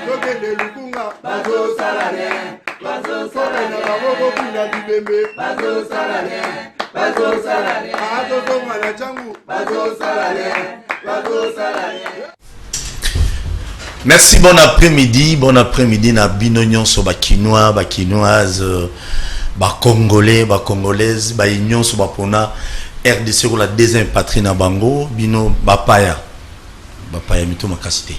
tokende lukunga bazosala rien bazosala baboko kuna libembe bazosala rien bazosala rien atozonga na changu bazosala rien bazosala rien. Merci, bon après-midi na binonion sur bakinois, bakinoises, bakongolais, bakongolaises, baignon sur bapona RDC pour la deuxième patrie na bango, bino bapaya mito makasité.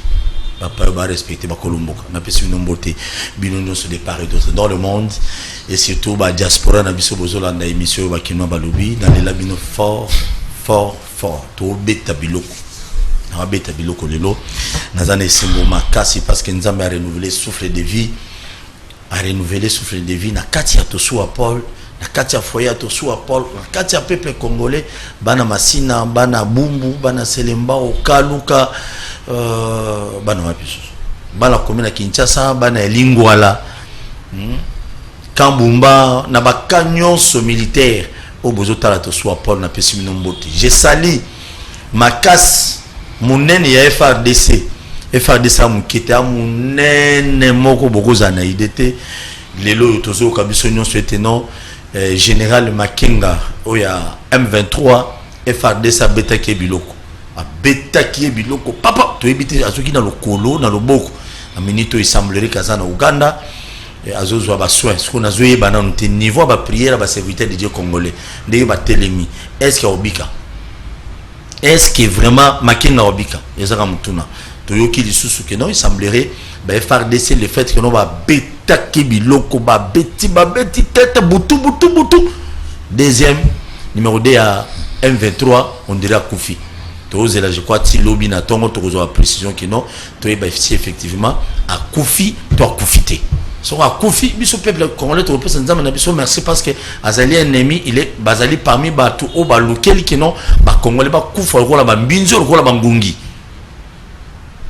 Bapaya ba respecter bakolomboka. Na pesi bino mbote binonion sur des part et d'autres dans le monde et surtout ba diaspora na biso bozola na émission bakinois balobi dans les labino fort to beta biloko. Na beta biloko lelo nazana esengo makasi parce que nzambe a renouvelé souffle de vie na kati ya tosu Paul na kati ya foyer tosu Paul na kati ya peuple congolais bana masina bana bumbu bana selemba okaluka bana wapiso bana komina Kinshasa bana elingwala Kambumba na bakanyonso militaire au bozotala tosu Paul na pesi minombote je sali makasi munene ya FRDC amukete amunene moko bokoza na idete lelo tozo kabiso nyonso eteno général Makenga oya M23 FRDC abetaki biloko papa to ebite azoki na lokolo na loboko aminito assemblerie kazana Uganda azozwa ba soins ce qu'on a zoyé banano te niveau ba prière ba serviteur de Dieu congolais ndenge ba telemi est-ce obika est-ce que vraiment Makenga obika ezaka mutuna toyoki lisusu que non il semblerait ba FRDC le fait que non ba betaki biloko ba beti tête butu deuxième numéro 2 à M23 on dirait à Koufi tozela je crois ti lobby na tongo tokozo précision que non to eba effectivement à Koufi to Koufité so à Koufi biso peuple congolais to pesa nzama na biso merci parce que azali ennemi il est bazali parmi batu o ba lokel que non ba congolais ba kufa ko la ba mbinzo ko la ba ngungi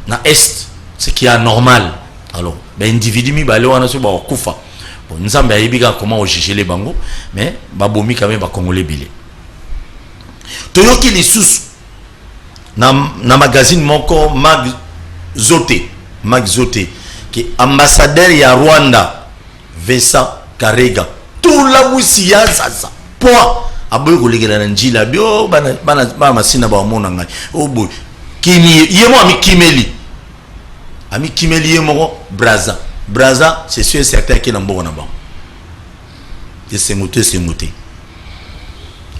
na est ce qui est anormal alors ben individu mi ba le wana so ba kufa bon nzambe ayibika comment juger les bango mais ba bomi quand même ba congolais bilé toyoki lisusu na magazine moko mag zoté qui ambassadeur ya Rwanda Vincent Karega tout la busia sasa point aboy ko legela na njila bio bana masina ba mona ngai oboy kini yemo ami kimeli yemo braza c'est sûr certain que na mbona ba c'est ngoté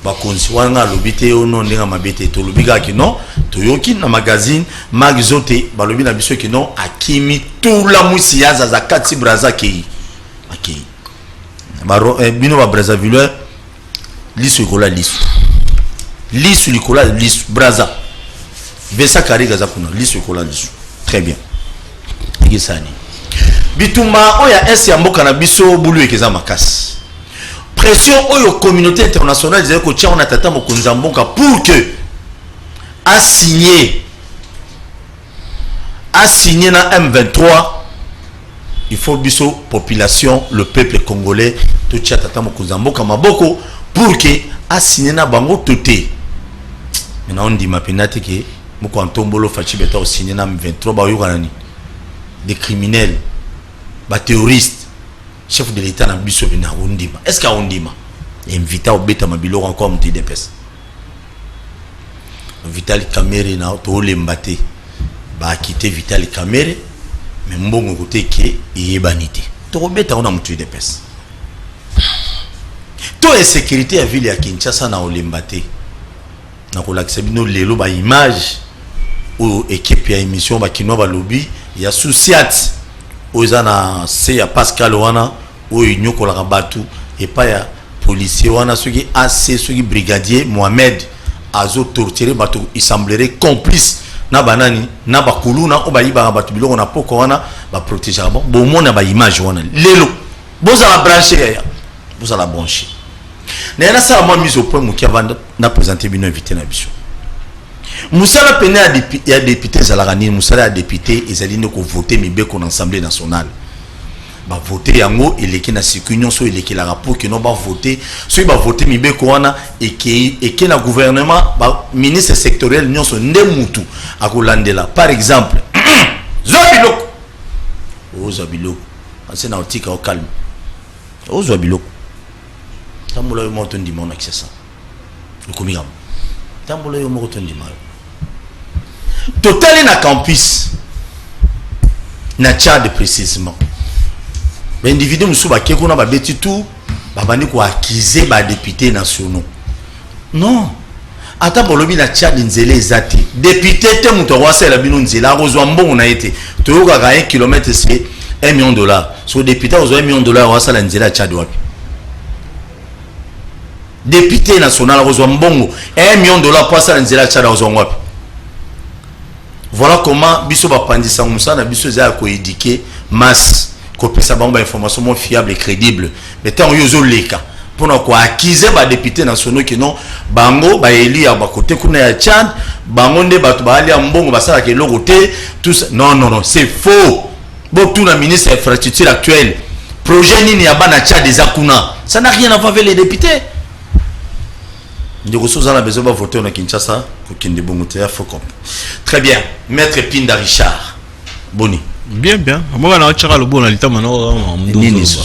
ba konsi wanga lobité ono ndinga mabete to lobika ki non to yoki na magazine magzote ba lobi na biso ki non akimi tout la musia za kati braza ki akei baro bino ba Brazzaville lisu likola lisu braza Vesa Kariga za kuna lisu likola lisu très bien ngisani bituma oya esi ya mboka na biso bulu ekeza makasi pression oyo communauté internationale disait que on a tata mokonza mboka pour que a signé na M23 il faut biso population le peuple congolais to tia tata mokonza mboka maboko pour que a signé na bango toté maintenant on dit ma penate que moko antombolo fachi beta o signé na M23 ba yoka nani des criminels ba terroristes chef de l'état na biso bina ondima est-ce qu'à ondima invita au beta mabilo encore monter des pes Vital Kamerhe na to lembate ba quitter Vital Kamerhe mais mbongo côté ke yebanité to beta on a monter des pes to insécurité ya ville ya Kinshasa na olembate na ko lakisa bino lelo ba image o équipe ya émission ba kino ba lobby ya souciat ozana se ya Pascal wana o nyoko la batu et pas ya policier wana soki AC soki brigadier Mohamed azo torturer batu il semblerait complice na banani na bakuluna o bayiba batu biloko na poko wana ba protéger bon mona ba image wana lelo boza la brancher ya boza la brancher na na ça moi mise au point muki avant na présenter bino invité na biso musala pene ya député zalagani musala ya député ezali ndeko voter mibeko na assemblée nationale ba voter yango eleki na sikunion so eleki la rapport que non ba voter so ba voter mibeko wana eke na gouvernement ba ministre sectoriel nyonso nde mutu akolandela par exemple zobiloko ozwa biloko ase na otika au calme ozwa biloko tambola yo moto ndima na kisa okomika tambola yo moko to ndima total na campus na Tchad précisément mais individu musu ba keko na ba beti tout ba bandi ko accuser ba députés nationaux non ata bolobi na Tchad nzela ezati député te muto wasela bino nzela rozwa mbongo na ete toyoka ka 1 km c'est $1 million so député rozwa $1 million wasala nzela Tchad wapi député national rozwa mbongo $1 million pour wasala nzela Tchad rozwa wapi. Voilà comment biso ba pandisa musana biso za ko éduquer masse ko pesa bango ba information mo fiable et crédible mais tant yozo leka pour na ko accuser ba député nationaux qui non bango ba éli ya ba côté kuna ya Tchad bango nde ba ba ali mbongo ba sala ke logoté tout ça non c'est faux. Bon tout na ministre infrastructure actuel projet nini ya bana Tchad des akuna ça n'a rien à voir avec les députés. Ndeko besoin de voter na Kinshasa pour kinde bongo te foko. Très bien, maître Pinda Richard. Boni. Bien. Moi na chaka lo bona litama na mdozo.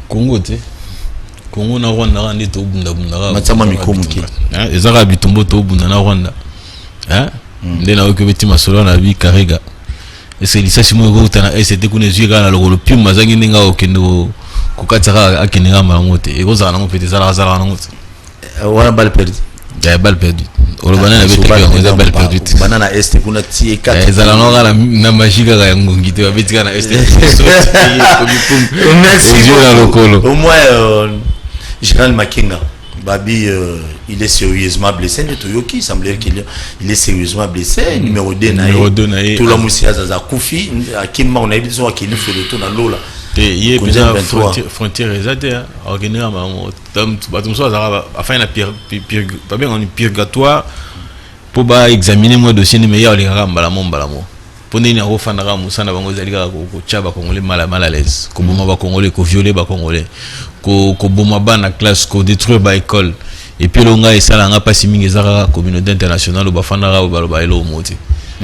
Congo te. Congo na Rwanda ndi to bunda. Matama mikomuki. Ezaka bitumbo to bunda na Rwanda. Ndena okebeti masolo na bi karega. Ese lisasi mo go tana ST kuna zuika na lo pim mazangi ninga okendo kokataka akinga mangote. Ekozala na ngopete zala na ngote. Wana balle perdue. Balle perdue. Olobana na bete kwa balle perdue. Banana est kuna tie 4. Ezala na na magika ga ngongi te babeti kana est. Merci au moins Général Makinga Babi il est sérieusement blessé de Toyoki, il semblerait qu'il est sérieusement blessé numéro 2 naé tout la musia za Koufi akimma on a dit so qu'il fait le tour dans l'eau là. Il y a frontière exacte organiser afin pas bien en purgatoire pour ba examiner moi dossier mais il y a les ramba balamo pour ni na ofandaka musana bango zalika ko chaba congolais mal à l'aise ko boma ba congolais ko violer ba congolais ko boma ba na classe ko détruire ba école et puis longa et sala nga pasi mingi zaka communauté internationale ba fandaka ba elo moti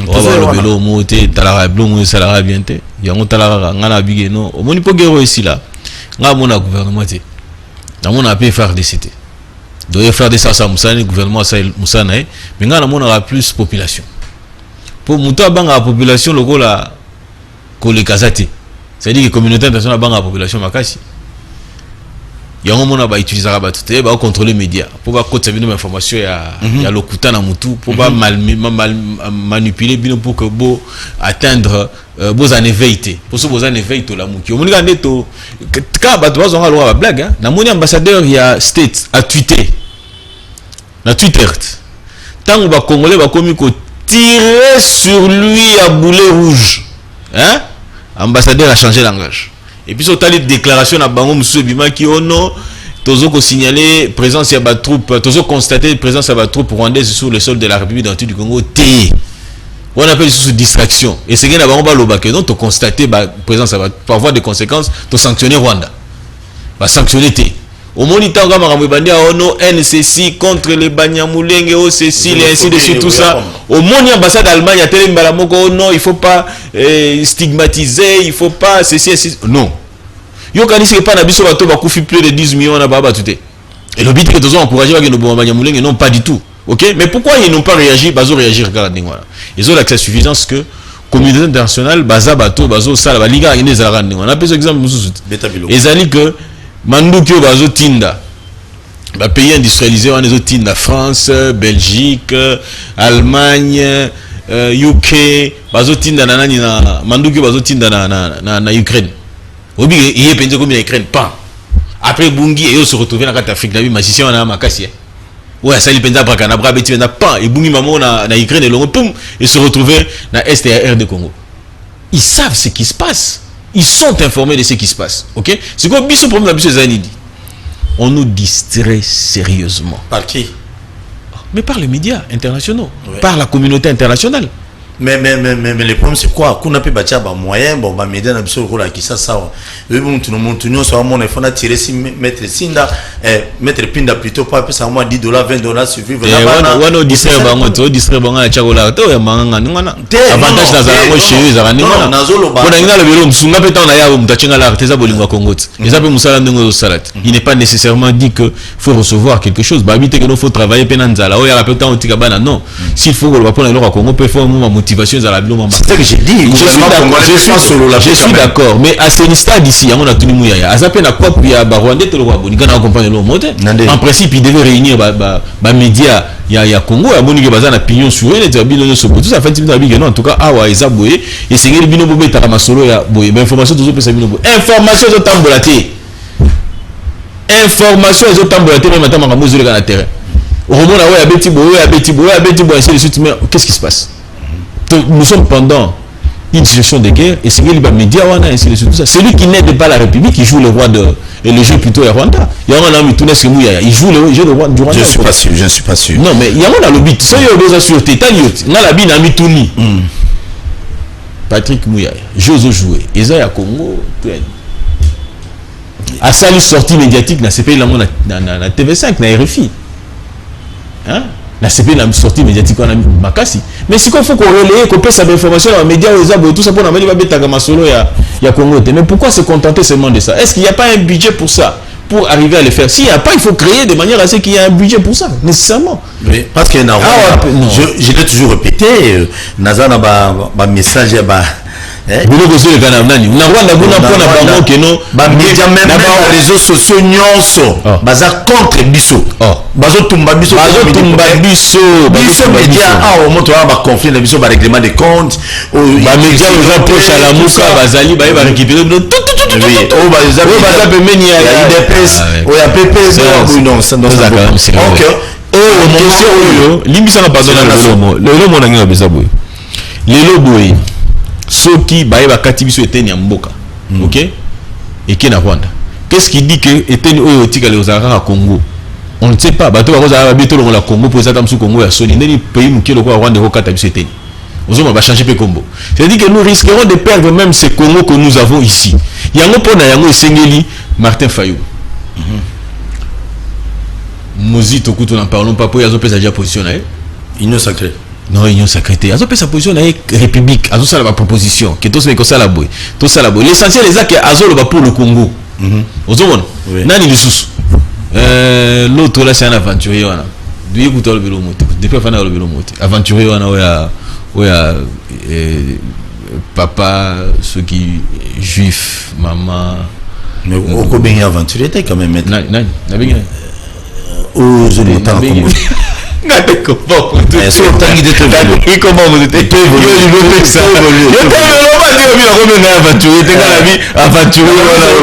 o ba elo moti talaka blongo sala bien te yango talaka ngana bigeno o moni po gero ici là nga mona gouvernement te na mona pe faire des cités doit faire des ça musana gouvernement ça musana mais nga na mona plus population pour muta banga la population lokola ko le kazati c'est-à-dire que communauté internationale banga la population makasi yango mona ba utiliser ba tout ba contrôler médias pour ba côté bino information ya lokuta na mutu pour ba manipuler bino pour que bo atteindre beaux en éveillé pour ce beaux en éveil to la muki omoni kande to ka ba to bazonga lo ba blague na moni ambassadeur ya state a tweeté na Twitter tant ba congolais ba komi ko tirer sur lui à boulet rouge. Hein? Ambassadeur a changé langage. Et puis, sur les déclarations à Bango Moussou Bima qui oh non, Tozo ko signalé présence à la troupe, Tozo constaté présence à la troupe rwandaise sur le sol de la République d'Antilles du Congo. On appelle ça distraction. Et c'est que là, on va le baquer. Donc, tu constaté présence à pour avoir des conséquences, tu sanctionner Rwanda. Va sanctionner T. Au moniteur NCC contre les Banyamulenge, OCC, et ainsi de suite, tout ça. Au monde ambassade d'Allemagne, à Télémbalamoko, non, il ne faut pas stigmatiser, il ne faut pas ceci. Non. Yo quand il pas n'abisso bateau va coûter plus de 10 millions à baba tout. Et le but que tous ont encouragé que nos Banyamulenge non pas du tout. OK? Mais pourquoi ils n'ont pas réagi? Bazo réagir regardez voilà. Ils ont l'accès suffisance que communauté internationale baza bateau bazo sala ba liga ine za randi. On appelle ce exemple mususu. Ezali que Mandukyo bazo tinda ba pays industrialisés on les tinda France, Belgique, Allemagne, UK bazo tinda na nani na Mandukyo bazo tinda na Ukraine. Obi yé penze comme na Ukraine pas. Après Bungi et se retrouver dans l'Afrique na bi magicien na makasi. Ouais, ça il penza braka na bra beti na pas et Bungi maman na Ukraine et le pum et se retrouver na Est et RD Congo. Ils savent ce qui se passe. Ils sont informés de ce qui se passe. Ok? C'est quoi le problème de la Zanidi? On nous distrait sérieusement. Par qui? Mais par les médias internationaux. Ouais. Par la communauté internationale. Mais le problème c'est quoi? Qu'on a pu bâtir des moyens, bon, bah, médias n'ont pas besoin de ça, ça. Et bon, tout le monde, tout le monde, soit mon iPhone a tiré si mettre Sinda, mettre Pinda plutôt pas, ça moins $10, $20 suffit. On distribue bango, on distribue bango à Chagola, to ya manga ngana. Avantage na zala mo chez za ngana. Bona ngala belo msunga peta na ya mutachinga la teza bolingo Congo. Eza pe musala ndongo salat. Il n'est pas nécessairement dit que faut recevoir quelque chose. Ba bité que nous faut travailler penanzala. O ya rapeta on tika bana non. S'il faut que le Japon le Congo peut faire un motivation à la bilo. C'est ce que j'ai dit. Je suis d'accord, mais à ce stade ici, on a tout le monde. Azape na quoi puis à Rwanda te le roi boni kana accompagner le monte. En principe, il devait réunir ba médias ya Congo ya boni ke bazana pignon sur eux, les bino so tout ça fait petit bino non en tout cas awa ezaboué et c'est ngeli bino bobe ta masolo ya boye mais information toujours pesa bino boye information zo tambolaté information zo tambolaté même attends makambo zo le na terrain au moment là ouais abeti boye ainsi de suite mais qu'est-ce qui se passe? Donc, nous sommes pendant une situation de guerre et c'est ngeli ba média wana ainsi de suite tout ça celui qui n'aide pas la République qui joue le roi de et le jeu plutôt est Rwanda. Il y a un homme qui il joue le jeu de Rwanda. Je ne suis pas sûr. Non, mais il y a un le but. Ça y est, besoin sur tes tailles. N'a la bine a mis tout ni. Patrick Mouya, j'ose jouer. Eza ya Congo, à ça une sortie médiatique na CP la na TV5 na RFI. Hein? Na CP la sortie médiatique on a makasi. Mais si qu'on faut qu'on relaye qu'on passe cette information dans les médias aux tout ça pour amener va beta kama solo ya Congo. Mais pourquoi se contenter seulement de ça? Est-ce qu'il n'y a pas un budget pour ça? Pour arriver à le faire. S'il n'y a pas, il faut créer de manière à ce qu'il y ait un budget pour ça, nécessairement. Oui, parce que je l'ai toujours répété, Nazana ba message Bilo ko le kana nani na Rwanda kuna pona bango keno ba médias même les réseaux sociaux nyonso baza contre biso bazo tumba biso médias au moto ba conflit na biso ba règlement de comptes ba médias aux approches à la muka bazali ba récupérer oui o baza pemeni ya IDPS o ya PPS non ça non ça OK au moment limisa na pardon le lomo na ngina besa boy le loboy Soki baïba katibiso eteni ya mboka. OK? Et qui na Rwanda. Qu'est-ce qui dit que eteni oyo tika le ozara Congo? On ne sait pas. Bato ba kozara bito la Congo pour ça tamsu Congo ya soni. Ndeni pays mukelo ko Rwanda ko katibiso eteni. Ozoma ba changer pe Congo. C'est-à-dire que nous risquerons de perdre même ce Congo que nous avons ici. Yango pona yango esengeli Martin Fayou. Mozito kutu n'en parlons pas pour yazo pesa déjà position na Union sacrée. Non, union sacrée. Azo pe sa position na république, azo sala ba proposition, que tous les ko sala boy. Tout sala boy. L'essentiel est que azo le ba pour le Congo. Ozo mona. Nani lisusu. L'autre là c'est un aventurier wana. Duye kuto le bilo moto. Depuis fana le bilo moto. Aventurier wana oya papa ceux qui juif, maman. Mais au combien aventurier t'es quand même maintenant. Nani, na binga. Oh, je l'ai tant comme Ngate comment vous êtes so tangi de te et comment vous êtes je veux ça je te le pas dire bien comme une aventure te la vie aventure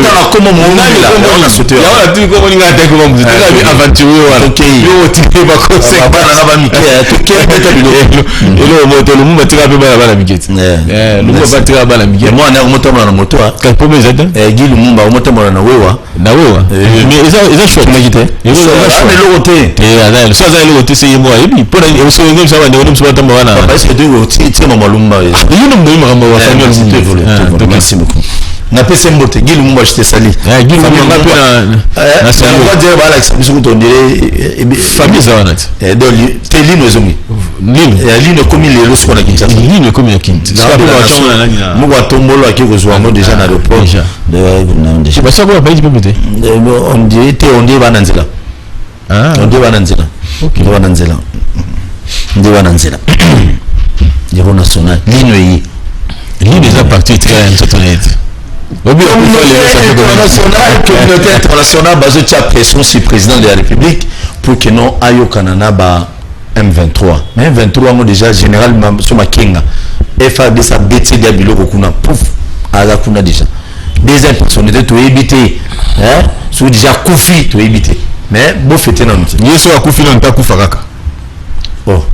voilà comment mon on a sauté on a tout comment ngate comment vous êtes la vie aventure voilà OK yo tu pas conseil pas na ba mike to ke meta bilo et le moto le mumba tira pe ba la miketi le mumba tira ba la miketi moi na moto na moto ka po meza gi le mumba moto na wewa mais ils ont chouette makite ils ont chouette le côté et là le soir le côté c'est moi et puis pour les aussi ngem ça va ndongo mswa tamba wana parce que tu tu mama lumba you know mama mama wa famille c'était volé merci beaucoup na pese mbote gi le mumba je te sali gi le mumba na ça on va dire voilà que biso to ndire famille ça wana donc telino zomi lino comme il est le score na Kinshasa lino comme ya Kinshasa mungu atombolo akiko zwa ngo déjà na report je pas ça quoi ba dit peut-être on dit bananzela on dit bananzela OK bananzela ndi bananzela niveau national lino yi déjà parti très internet communauté internationale basée sur la pression sur le président de la République pour que non ayo kanana ba M23 mais M23 on déjà général sur ma kinga FAB sa bêtise de biloko kuna pouf ala kuna déjà deuxième personnalité to éviter hein sous déjà koufi to éviter mais bon fêter non yeso akufi non ta kufa kaka oh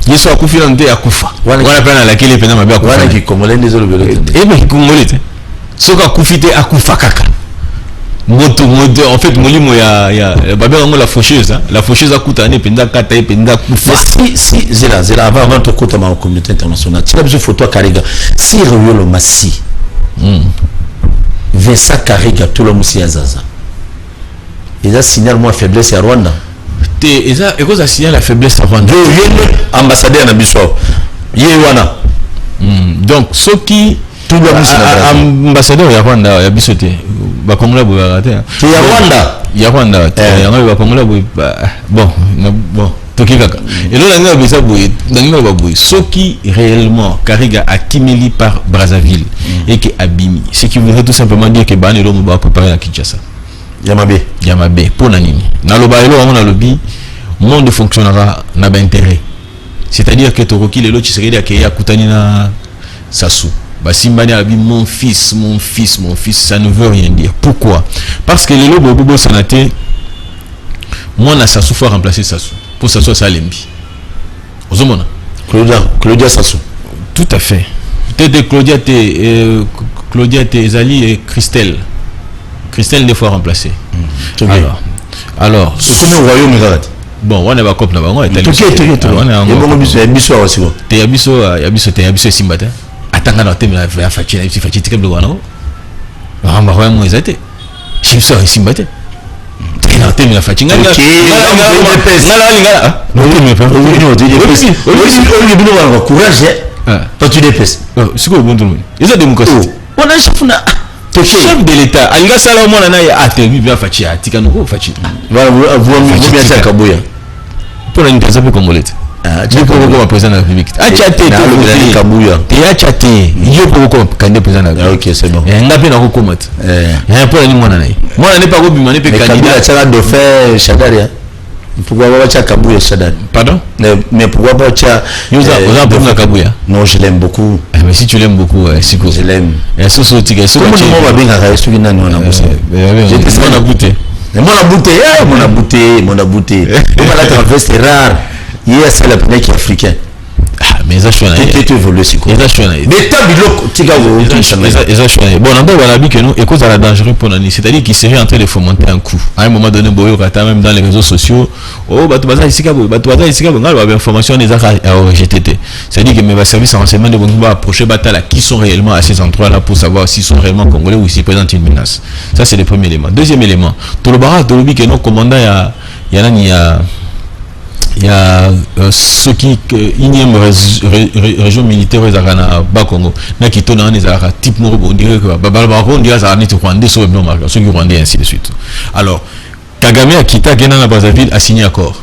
yeso akufi non te akufa wana pena la kile pena mabia kufa wana ki congolais désolé mais congolais soka akufi te akufa kaka moto en fait molimo ya la faucheuse la faucheuse akuta ne penda kata penda kufa si zela avant de kota ma communauté internationale tu as besoin photo Kariga si Riolo Massi Vincent Kariga tout le monde s'y azaza et ça signale moi faiblesse à Rwanda et ça signale la faiblesse à Rwanda ambassadeur na biso yewana donc ce qui ambassadeur ya Rwanda ya bisote ba Kongola bo raté ya Rwanda yango ba Kongola bo bon toki kaka et là nga bisa bo ndanga ba bo soki réellement Kariga a kimeli par Brazzaville et que abimi ce qui voudrait tout simplement dire que ban elo ba préparer à Kinshasa Yamabe pour nani na loba elo on a lobby monde fonctionnera na ba intérêt c'est-à-dire que Toroki lelo Tshisekedi akaya kutani na Sassou Basimbani a dit mon fils, ça ne veut rien dire. Pourquoi? Parce que les lobos bobo sanaté, moi na Sassou faut remplacer Sassou. Pour Sassou ça lembi. Ozomona. Claudia Sassou. Tout à fait. Peut-être Claudia Zali et Christelle. Christelle ne faut remplacer. Alors. C'est comme au royaume Garate. Bon, on est pas cop là-bas. On est allé. Yabiso Simbata. Attends, on t'aime la fachi tika blogano. Ah, ma roya mo ezate. Chimso Simbata. On t'aime la fachi ngala. Non, mais pas. Courage. Toi tu dépêches. C'est quoi bon tout le monde? Ils ont démocratie. On a chef de l'État. Alga sala mo na ya atemi bien fachi tika no fachi. Voilà, vous bien ça Kabuya. Pour une personne congolaise. Tu peux comme président de la République. Achaté Kabuya. Et achaté. Il peut comme candidat président de la République. OK, c'est bon. Et ngapé na ko komate. Et pour ni mwana nayi. Mwana n'est pas ko bimane pe candidat. Ça de faire Shadari. Pourquoi pas Tcha Kabuya Shadari? Pardon? Mais pourquoi pas Tcha Yoza pour Kabuya? Non, je l'aime beaucoup. Mais si tu l'aimes beaucoup, c'est quoi? Je l'aime. Et ça c'est tika. Comment on va bien arrêter ce qui n'a non abouté. J'étais sans abouté. Mon abouté. On va la traverser rare. Yes, c'est la première qui est africain. Ah, mais ça je suis tu évolues si quoi. Mais ça je suis mais t'as biloko tika bon on doit voilà que nous et cause à la dangereux pour nous, c'est-à-dire qu'il serait en train de fomenter un coup à un moment donné boyo kata même dans les réseaux sociaux batu baza ici ngal ba information des GTT, c'est-à-dire que mes services de renseignement de vont approcher batala qui sont réellement à ces endroits là pour savoir s'ils sont réellement congolais ou s'ils présentent une menace. Ça c'est le premier élément. Deuxième élément, Tolobara Tolobi que nos commandants il y a ceux qui unième région militaire aux Arana Bakongo na qui tourne en Ezara type moro on dirait que on dirait ça n'est Rwandais sur le marque ceux qui Rwandais ainsi de suite. Alors Kagame a quitté Gena Brazzaville a signé accord.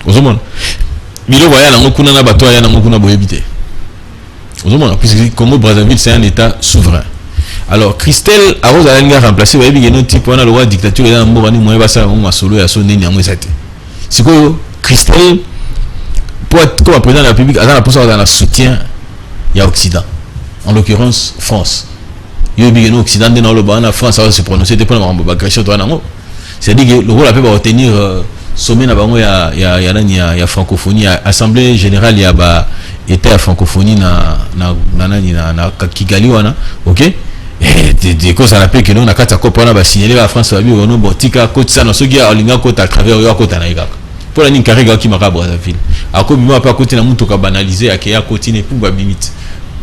Ozomona Milo voya na ngokuna na bato ya na ngokuna boyebité. Ozomona puisque Congo Brazzaville c'est un état souverain. Alors Christelle a Rosalinga remplacé voyez bien type on a le roi dictature et dans mbobani moye basa on solo ya sonné ni amwesate. Siko Christelle, pour être comme président de la République, elle a pour ça dans le soutien, il y a Occident. En l'occurrence, France. Il y a bien Occident, dans le bas, la France, ça va se prononcer, dépend de l'agression. C'est-à-dire que le rôle va retenir sommet, il y a francophonie, assemblée générale, il y a été à francophonie, na Kigali, ok? Et des causes à la paix que nous, on a qu'à signaler la France, bon, tika, côte ça, ceux qui ont l'ingénieur côte à travers, il y a côte à Naïgak. Pour la ligne Kariga qui m'a Brazzaville. À quoi bima pas côté na muto ka banaliser à kia continuer pour limite.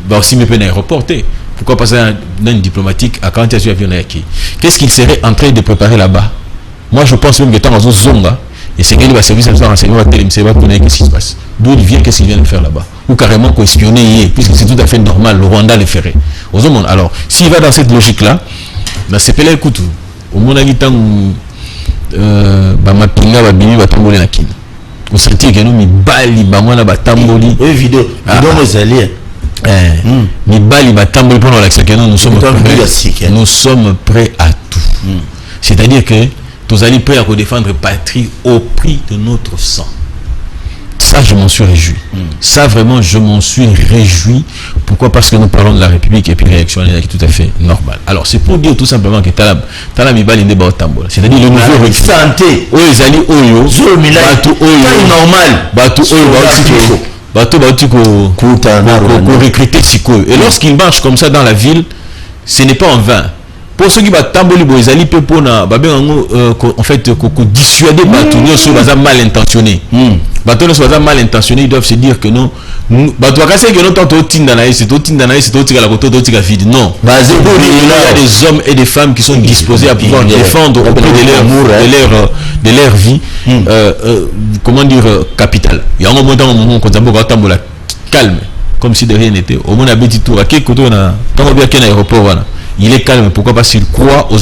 Bah aussi me peine aéroporter. Pourquoi passer dans une diplomatique à quand tu as avion qui? Qu'est-ce qu'il serait en train de préparer là-bas? Moi je pense même que tant aux zonga et c'est qu'il va service à renseignement télé c'est pas connaître qu'est-ce qui se passe. D'où il vient qu'est-ce qu'il vient de faire là-bas ou carrément questionner puisque c'est tout à fait normal le Rwanda le ferait. Aux hommes alors s'il va dans cette logique là, bah c'est pelé écoute au mon avis tant bamapinga babimi batamboli na kini osentir que nous mibali bamwana batamboli vidéo mozali mibali batamboli pour l'accès que nous sommes prêts à tout. C'est-à-dire que nous allons prêts à défendre patrie au prix de notre sang. Ça, je m'en suis réjoui. Ça, vraiment, je m'en suis réjoui. Pourquoi? Parce que nous parlons de la République et puis réaction est tout à fait normale. Alors, c'est pour dire tout simplement que Talab Ibali n'est pas tambola. C'est-à-dire le nouveau santé. Oyo, Oyo, normal. Recruter Siko. Et lorsqu'il marche comme ça dans la ville, ce n'est pas en vain. pour ceux qui va tamboli boizali pe pona ba bengo en fait ko dissuader bato nyonso baza mal intentionné bato nyonso baza mal intentionné ils doivent se dire que non bato akase que non tant tinda na c'est tika la koto tika vide non il y a des hommes et des femmes qui sont disposés à pouvoir défendre au prix de leur vie comment dire capital il y a un moment quand on va tambola calme comme si de rien n'était au moins abeti tour à quel côté on a tant bien qu'un aéroport voilà il est calme. Pourquoi? Parce qu'il croit au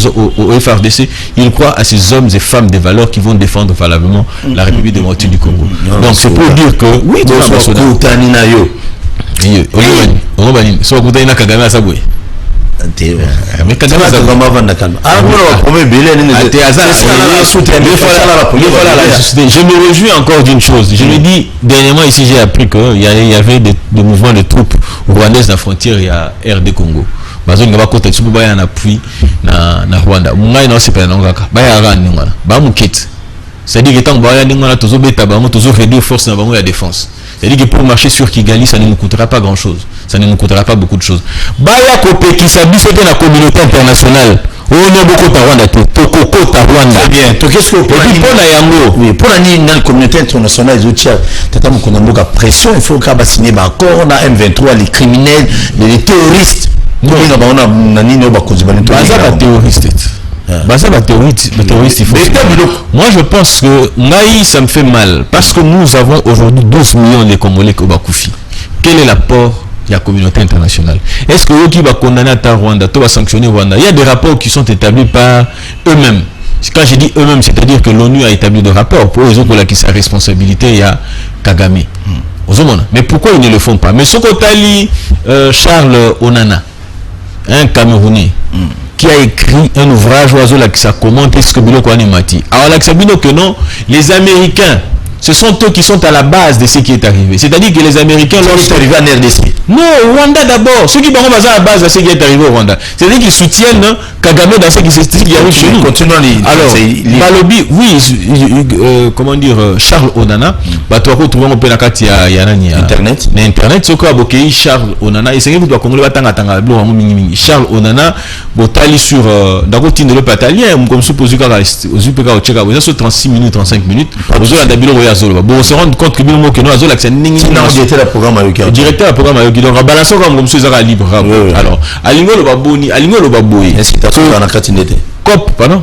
FRDC, il croit à ces hommes et femmes de valeurs qui vont défendre valablement la République démocratique du Congo. Donc c'est pour dire que oui, mais je me réjouis encore d'une chose. Je me dis, dernièrement ici j'ai appris qu'il y avait des mouvements de troupes rwandaises à la frontière, il y a RD Congo. Bazonga bakota tsubu baya na appui na Rwanda. Mungai na sepela ngaka. Baya ra ningana. Ba mukete. C'est-à-dire que tant baya ningana tozo beta bango tozo réduire force na bango ya défense. C'est-à-dire que pour marcher sur Kigali, ça ne nous coûtera pas grand-chose. Ça ne nous coûtera pas beaucoup de choses. Baya kopekisa biso te na communauté internationale. On a beaucoup de Rwanda te. Tokoko ta Rwanda. Très bien. Qu'est-ce que pour la yango? Oui, pour la communauté internationale tata mukona mboka pression, il faut ka signer ba accord na M23 les criminels, les terroristes. Non, moi je pense que Naï ça me fait mal parce que nous avons aujourd'hui 12 millions de Congolais au Bakoufi. Quel est l'apport de la communauté internationale? Est-ce que eux qui va condamner à Rwanda, tout va sanctionner Rwanda? Il y a des rapports qui sont établis par eux-mêmes. Quand je dis eux-mêmes, c'est-à-dire que l'ONU a établi des rapports pour eux autres qui sa responsabilité, il y a Kagame. Mais pourquoi ils ne le font pas? Mais ce qu'Otali Charles Onana, un Camerounais qui a écrit un ouvrage qui ça commente ce que Bilo Kouanemati. Alors là, que non, les Américains, ce sont eux qui sont à la base de ce qui est arrivé. C'est-à-dire que les Américains sont arrivés en RDC. Non, au Rwanda d'abord. Ceux qui sont à la base de ce qui est arrivé au Rwanda. C'est-à-dire qu'ils soutiennent Kagame dans ce qui arrive chez nous. Alors, Balobi, oui, comment dire, Charles Onana, tu vas retrouver un peu la carte Internet. Internet, ce qu'on a Charles Onana, et c'est que vous doit Congolais Charles Onana, botali sur d'accord de le italien, comme suppose que aux UPK au Tchèque, vous avez 36 minutes, 35 minutes, vous avez d'abord bon, on se rend compte que nous que nous avons l'accès directeur du programme avec donc balancer comme ça libre. Alors alingo le baboni alingo le baboyi incitation dans la catinete cop pardon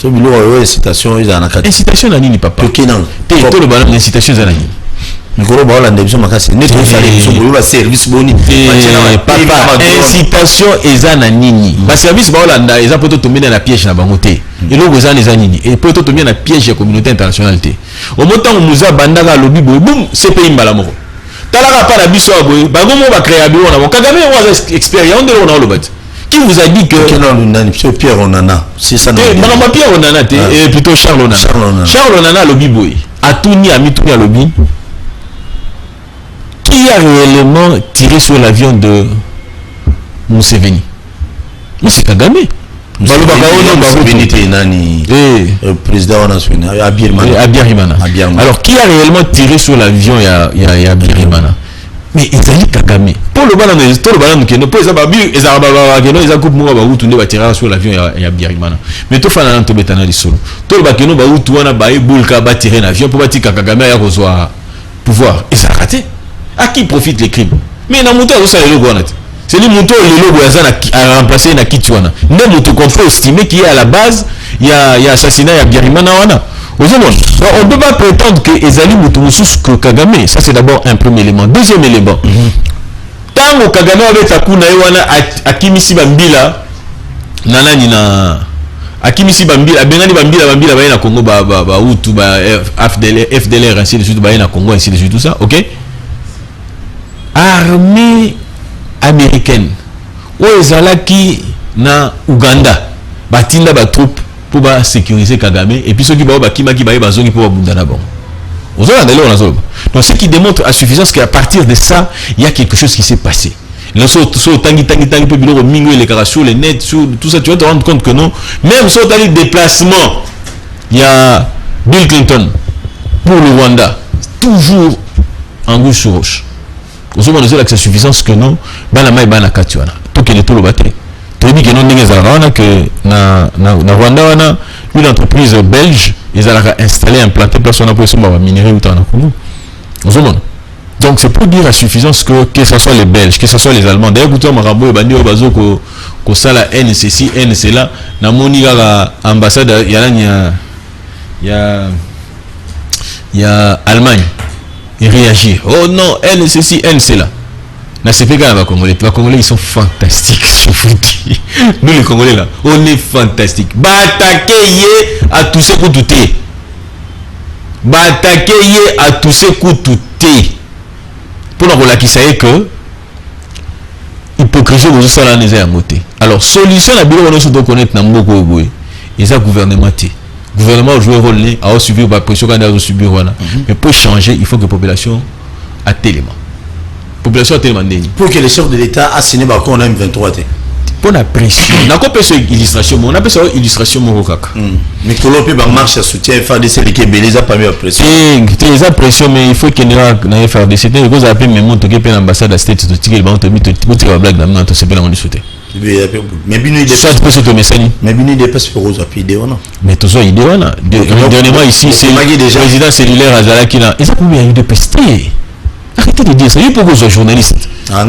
c'est bilo incitation ils en a catinete incitation na nini papa kenan te to le balance incitation za nini ngoro ba Hollande biso makasi net biso boyo service boni papa incitation eza na nini ba service ba Hollande eza poto tomber na piège na bango te et logo eza na nini et poto tomber na piège ya communauté internationale te au montant muza bandaka lobi boy boum c'est pays mbala moko talaka pa na biso aboy bango mo ba créer abiro na bon Kagame on expérience de on a le bat qui vous a dit que Pierre Onana c'est ça non Pierre Onana te et plutôt Charles Onana lobi boy atuni amituni lobi qui a réellement tiré sur l'avion de Museveni? Mais c'est Kagame. Président Abiyarimana. Alors qui a réellement tiré sur l'avion il y a Abiyarimana? Mais ils ont dit Kagame. Pour le ballon, ils ont coupé tirer sur l'avion il y a Abiyarimana. Mais tout le monde est tombé solo. Tout le monde a tiré l'avion pour bâtir Kagame à recevoir pouvoir. Ils ont raté. À qui profitent les crimes? Mais dans le moto, c'est le moto le logo a remplacé na Kitwana. Même moto qu'on peut estimer qu'il y a à la base, il y a assassinat, il y a Biarimana wana. On ne peut pas prétendre que Ezali Moutoussous que Kagame. Ça c'est d'abord un premier élément. Deuxième élément. Tant que Kagame avait Takuna wana Akimisi Bambila nanani na Akimisi Bambila Bengani Bambila ba na Congo ba Hutu ba FDLR ainsi de suite ba na Congo ainsi de suite tout ça, OK? Armée américaine ou ezalaki na Uganda batinda ba troupe pour ba sécuriser Kagame et puis ceux qui ba kimaki ba bazongi pour bunda na bon. Donc ce qui démontre à suffisance qu'à partir de ça, il y a quelque chose qui s'est passé. Tangi peu biloko mingo les caras sur les nets sur tout ça, tu vas te rendre compte que non, même sur les déplacements, il y a Bill Clinton pour le Rwanda toujours en gauche sur roche. Aux hommes de la suffisance que non, banama et banakatuana. Tout que les tout le batté. Tu dis que non que na Rwanda wana une entreprise belge ils allaient installer implanter personne pour son minerai ou dans Congo. Donc c'est pour dire à suffisance que ce soit les Belges, que ce soit les Allemands. D'ailleurs, quand on a bandi au bazo ko sala NCC NC là na moni la ambassade il y a Allemagne il réagit. Oh non, NCC NC là. Na c'est pas les Congolais. Les Congolais ils sont fantastiques. Nous les Congolais là, on est fantastiques. Bah attaquer à tous ces coups tout est. Bah attaquer à tous ces coups tout est. Pour nous relaxer, c'est que hypocrisie aux salles n'est pas montée. Alors solution la bureau nous doit connaître na mboko boy. Et ça gouvernement té. Gouvernement joue un rôle à subir la pression quand on subir voilà. Mais pour changer, il faut que la population a tellement. Population a tellement pour que les chefs de l'État a signé par contre M23 té. Pour la pression. On a pas fait illustration, on a fait ça illustration morokaka. Mais coloper par marche à soutien FARDC qui est beleza pas mieux pression. C'est la pression mais il faut qu'il y ait na FARDC. C'était cause appelé même monte que pe l'ambassade à state de ticket ba on te mit tout la blague dans to c'est pas on souhaiter. Mais bino il soit pour ce to messani. Mais bino il dépasse pour aux idée on. Mais tout ça idée on. Dernièrement ici c'est le président cellulaire Azalaki là. Et ça pour bien de pester. Arrêtez de dire ça. Il faut que vous soyez journaliste. Il faut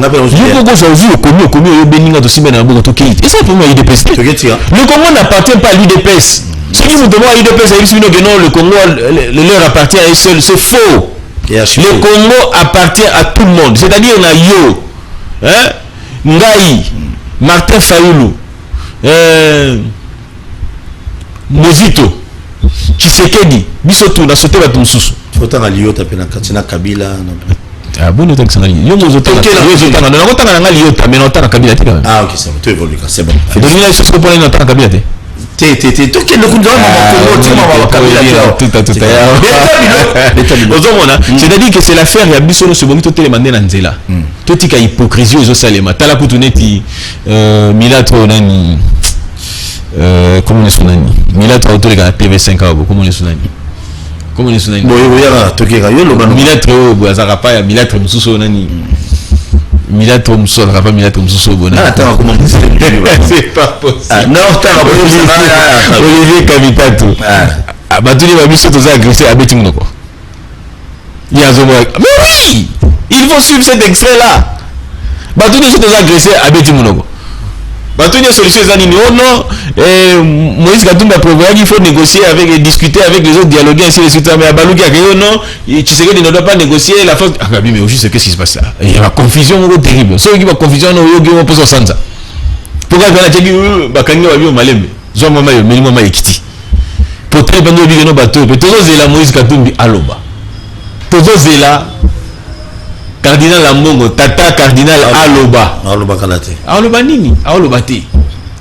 que vous soyez commis au Bénin de Simena Bogoto Kéit. Et ça pour moi IDPS. Le Congo n'appartient pas à l'UDPS. Ceux qui vous demandent à l'UDPS, ils disent que non, le Congo leur appartient à eux seuls. C'est faux. Le Congo appartient à tout le monde. C'est-à-dire on a Yo, Ngaï, Martin Fayoulou, Mozito, Tshisekedi, Bisotou, na sauté la Tumsusu. Faut t'en aller au taper na Katina Kabila. Ah bon, nous t'en allons. Yo Mozito, on t'en allons liota, mais on t'en a Kabila. Ah ok, c'est bon. Tu évolues, c'est bon. Donc il y a des choses qu'on peut n'entendre Kabila. T'es tout quel le coup de c'est-à-dire que c'est l'affaire il y a biso ce bonito télémandé na nzela. Tout tika hypocrisie aux salema. Tala kutuneti Milatro nani comment on est son nani Milatro autour de la TV5 comment on est son nani comment on est son nani Milatro Azarapa ya Milatro mususo nani Milatro mususo Azarapa Milatro mususo bona attends comment c'est pas possible non attends Olivier Kamitato batuli ba biso toza agressé abeti munoko yazomo mais oui il faut suivre cet extrait là batuli biso toza agressé abeti munoko batuli solution za nini oh non Moïse Katumbi a prévoyé qu'il faut négocier avec et discuter avec les autres dialoguer ainsi de suite mais Abalouki a dit oh non Tshisekedi ne doit pas négocier la force mais au juste qu'est-ce qui se passe là il y a la confusion terrible ceux qui va confusion no yogi on pose au sanza pourquoi quand tu dis bakanga wa bio malembe zo mama yo meli mama ekiti peut-être bando bi no bateau mais tozo zela Moïse Katumbi aloba tozo zela cardinal Ambongo tata cardinal aloba kalate aloba nini aloba te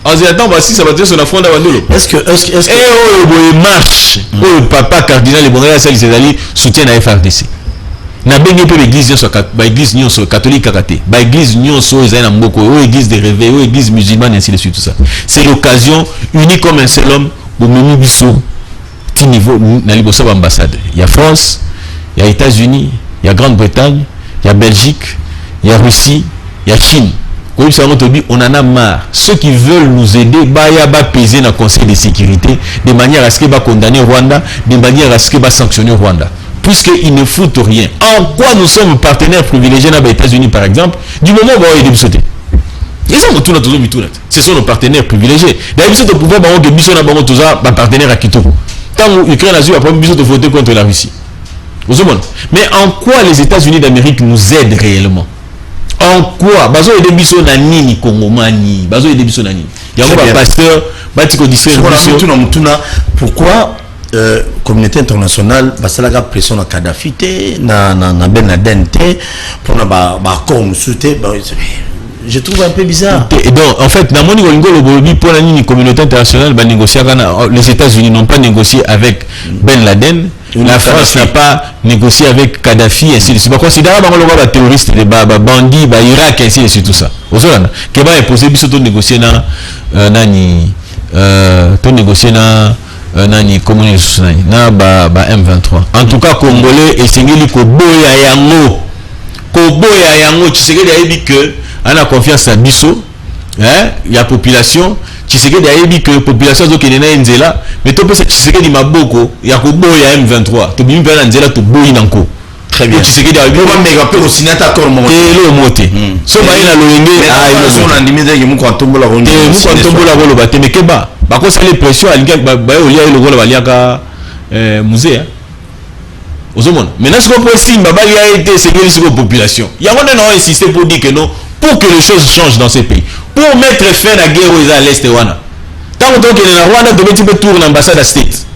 on attend voici ça va être sur la fronde bandolo est-ce que boy marche le papa cardinal et bonheur ça ils allient soutien à FRDC na bengi pe l'église nyonso catholique kakate ba église nyonso ezali na mboko o église de réveil o église musulmane ainsi de suite tout ça c'est l'occasion unie comme un seul homme au memi biso ti niveau na liboso ba ambassade il y a France il y a États-Unis il y a Grande-Bretagne il y a Belgique il y a Russie il y a Chine on en a marre. Ceux qui veulent nous aider, ba peser dans le Conseil de sécurité de manière à ce qu'ils va condamner Rwanda, de manière à ce qu'ils va sanctionner Rwanda. Puisqu'ils ne foutent rien. En quoi nous sommes partenaires privilégiés dans les États-Unis par exemple, du moment où on va aider sauter. Ce sont nos partenaires privilégiés. D'ailleurs, ils pouvoir que Bissot n'a pas toujours partenaire à Kitoko. Tant l'Ukraine a su après Bissot de voter contre la Russie. Mais en quoi les États-Unis d'Amérique nous aident réellement? En quoi bazo aider biso na nini kongomani bazo aider biso na nini yango ba pasteur batiko distraire biso pourquoi communauté internationale basalaka pression na Kadhafi te na Ben Laden te pour na ba comme souté je trouve un peu bizarre et donc en fait na moni ngolingo lobobi pour la nini communauté internationale ba négocier les États-Unis n'ont pas négocié avec Ben Laden. La France n'a pas négocié avec Kadhafi ainsi de suite. Considérez les terroristes, les bandits, Irak ainsi de suite tout ça. Aujourd'hui, qui va imposer biso to négocier na nani négocier na nani communiste nani na ba M23. En tout cas congolais et singeli ko boya yango Tshisekedi a dit que ana confiance à biso il y a population Tshisekedi a dit que population zo kenena nzela mais to pesa Tshisekedi maboko ya ko boya M23 to bimi pena nzela to boyi nanko très bien Tshisekedi a dit on va mega pe signer accord mo le moté so ba ina loyenge a so na ndimide ke mu ko tombola ko mu ko tombola ko lo bateme keba ba ko sale pression alinga ba olia ile ko baliaka musée Ozomon maintenant ce qu'on peut estimer ba ya été sécurité sur la population yango na insister pour dire que non pour que les choses changent dans ces pays pour mettre fin à la guerre aux à l'est wana tant que na Rwanda to beti tour l'ambassade à state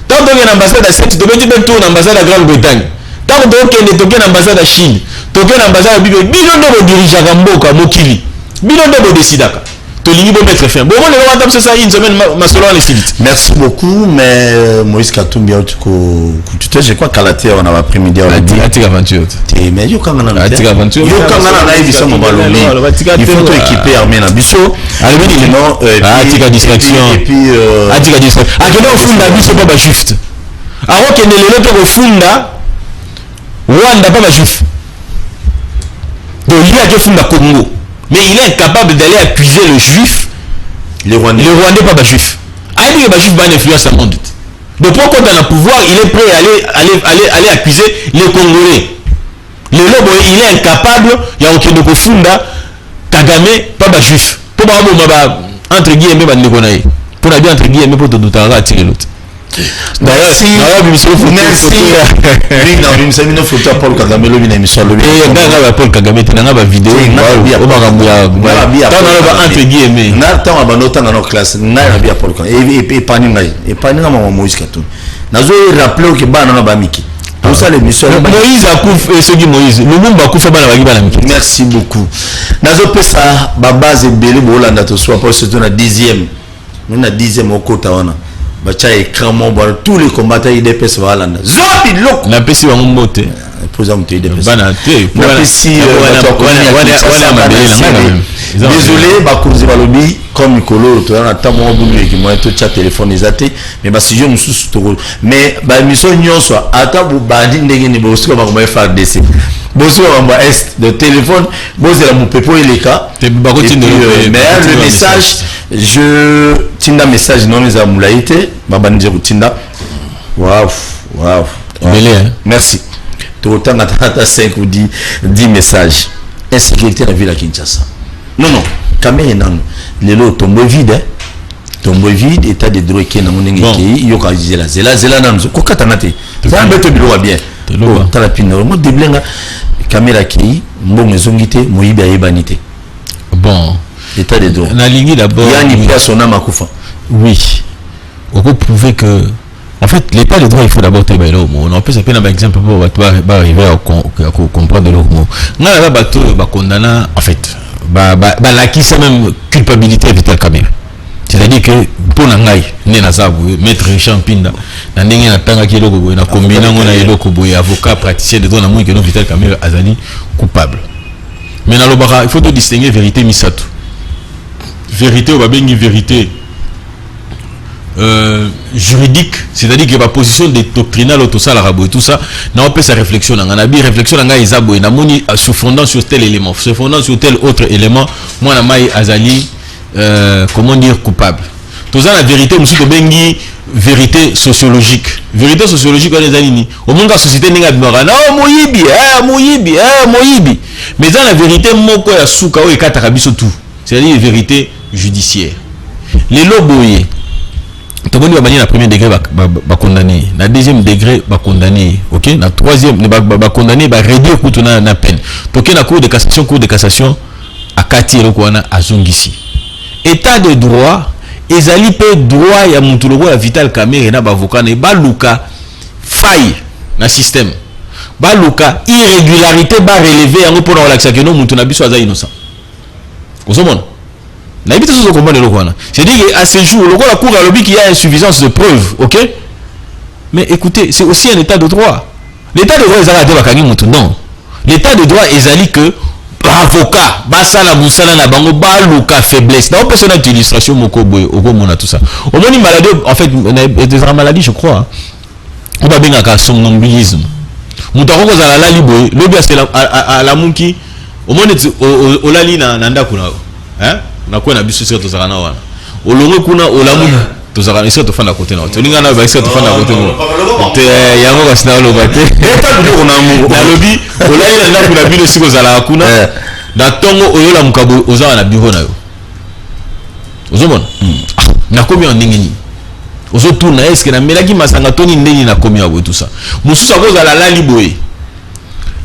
tant que l'ambassade à state to beti tour l'ambassade à Grande-Bretagne tant que to l'ambassade à Chine to l'ambassade à Bible bilon de dirigeant mboka mokili bilon de décidaka to lingi bo mettre fin bon le Rwanda ça une semaine masolo en civil. Merci beaucoup mais Moïse Katumbi tu te je crois Kalaté on a après-midi on a dit Atika Aventure mais yo kanga na Atika Aventure yo kanga na biso mobalo il faut équiper armée na biso alibini non Atika distraction et puis Atika distraction akena ofunda biso pa ba shift awo kende lelo to ofunda Rwanda pa ba shift donc il a que funda Congo mais il est incapable d'aller accuser le juif les Rwandais pas les juifs. Il dit que les juifs ont une influence à monde. Donc pourquoi dans le pouvoir, il est prêt à aller accuser les Congolais. Le lobo, il est incapable, il y a aucun de Kofunda, Kagame, pas les juifs. Pour moi, entre guillemets, pour la bien entre guillemets, pour te douter à tirer l'autre. Merci. Paul Kagame le bina émission le bina Paul Kagame tena ba vidéo o makambo ya entre guillemets na temps abanota na notre classe na bia Paul Kagame et paninga mama Moïse Katumbi nazo rappeler que bana na ba miki pour ça l'émission Moïse akuf et ce qui Moïse Lumumba akufa bana ba bana miki merci beaucoup nazo pesa ba base belé bolanda to soit pour surtout na 10e na 10e au kota wana bacha écran mon tous les combattants IDPS valanda zopi loko na pesi wa mbote posa mte IDPS bana te na pesi désolé bakunzi balobi comme Nikolo to na tamo bulu ki mo to chat téléphone ezate mais ba sujet mususu to mais ba mission nyonso ata bu bandi ndenge ni bo siko ba ko FARDC bo siko ba est de téléphone bo zela mu pepo eleka mais le message je tinda message non les amulaité babandi kutinda waouh merci autant à 5 ou 10 messages insécurité dans la ville à Kinshasa non Kamé non les lots tombent vide état de droit qui est dans mon pays yoka zela zela nanzo kokatanate ça mbeto bilo bien tala pino mo deblenga caméra qui mbongo zongité moyibi ayebanité bon état de droit na lingi d'abord yani personne makufa oui on peut prouver que en fait l'état de droit il faut d'abord te bailler au mot on peut s'appeler un exemple pour arriver à comprendre le mot na la bateau ba condamna en fait ba la qui c'est même culpabilité Vital Kamerhe c'est-à-dire que pour nangai né na zabu maître Champinda na ndenge na tanga ki eloko na combina ngona eloko boye avocat praticien de droit na moi que non Vital Kamerhe azali coupable mais na lobaka il faut te distinguer vérité misato vérité ou ba bengi vérité juridique, c'est-à-dire que ma position de doctrinale tout ça et tout ça n'a pas sa réflexion on a bien réflexion on a isabo na moni se fondant sur tel élément se fondant sur tel autre élément moi na mai azali comment dire coupable tout ça la vérité monsieur to bengi vérité sociologique on est alini au monde la société ninga bimara na moyibi mais dans la vérité moko ya suka o ekata biso tout c'est-à-dire vérité judiciaire les loboyé Toboni babani na premier degré ba condamné, na deuxième degré ba condamné, OK, na troisième ba condamné ba réduire kutu na peine. Toké na cour de cassation akati eloko wana azongisi. État de droit ezali pe droit ya mutu loko ya Vital Kamerhe na ba avocat na ba luka faille na système. Ba luka irrégularité ba relever yango pour relaxer que non mutu na biso aza innocent. Osomona c'est-à-dire qu'à ce jour, le cour a lobby qu'il y a insuffisance de preuves, ok? Mais écoutez, c'est aussi un état de droit. L'état de droit est non. L'état de droit est que avocat, basala musala na bango baluka faiblesse. Dans personne d'illustration moko boy, okomona tout ça. Au moins une maladie, en fait, des maladies, je crois. On va bien à somnambulisme. Moutako kozala la liboy, lobi à la munki, au moins au lali na nanda kuna. Hein? na quoi na biso c'est to zakana wana olongo kuna olamu to zakana c'est to fanda côté na to linga na ba c'est to fanda côté no te yango basina lo bate eta biloko na mungu na lobi olai na kuna bino siko zala kuna na tongo oyola mukabo ozala na bureau na yo ozomona na komi en ndenge ni ozo tourna est-ce que na melaki masanga toni ndenge na komi abo tout ça mususa ko zala la liboye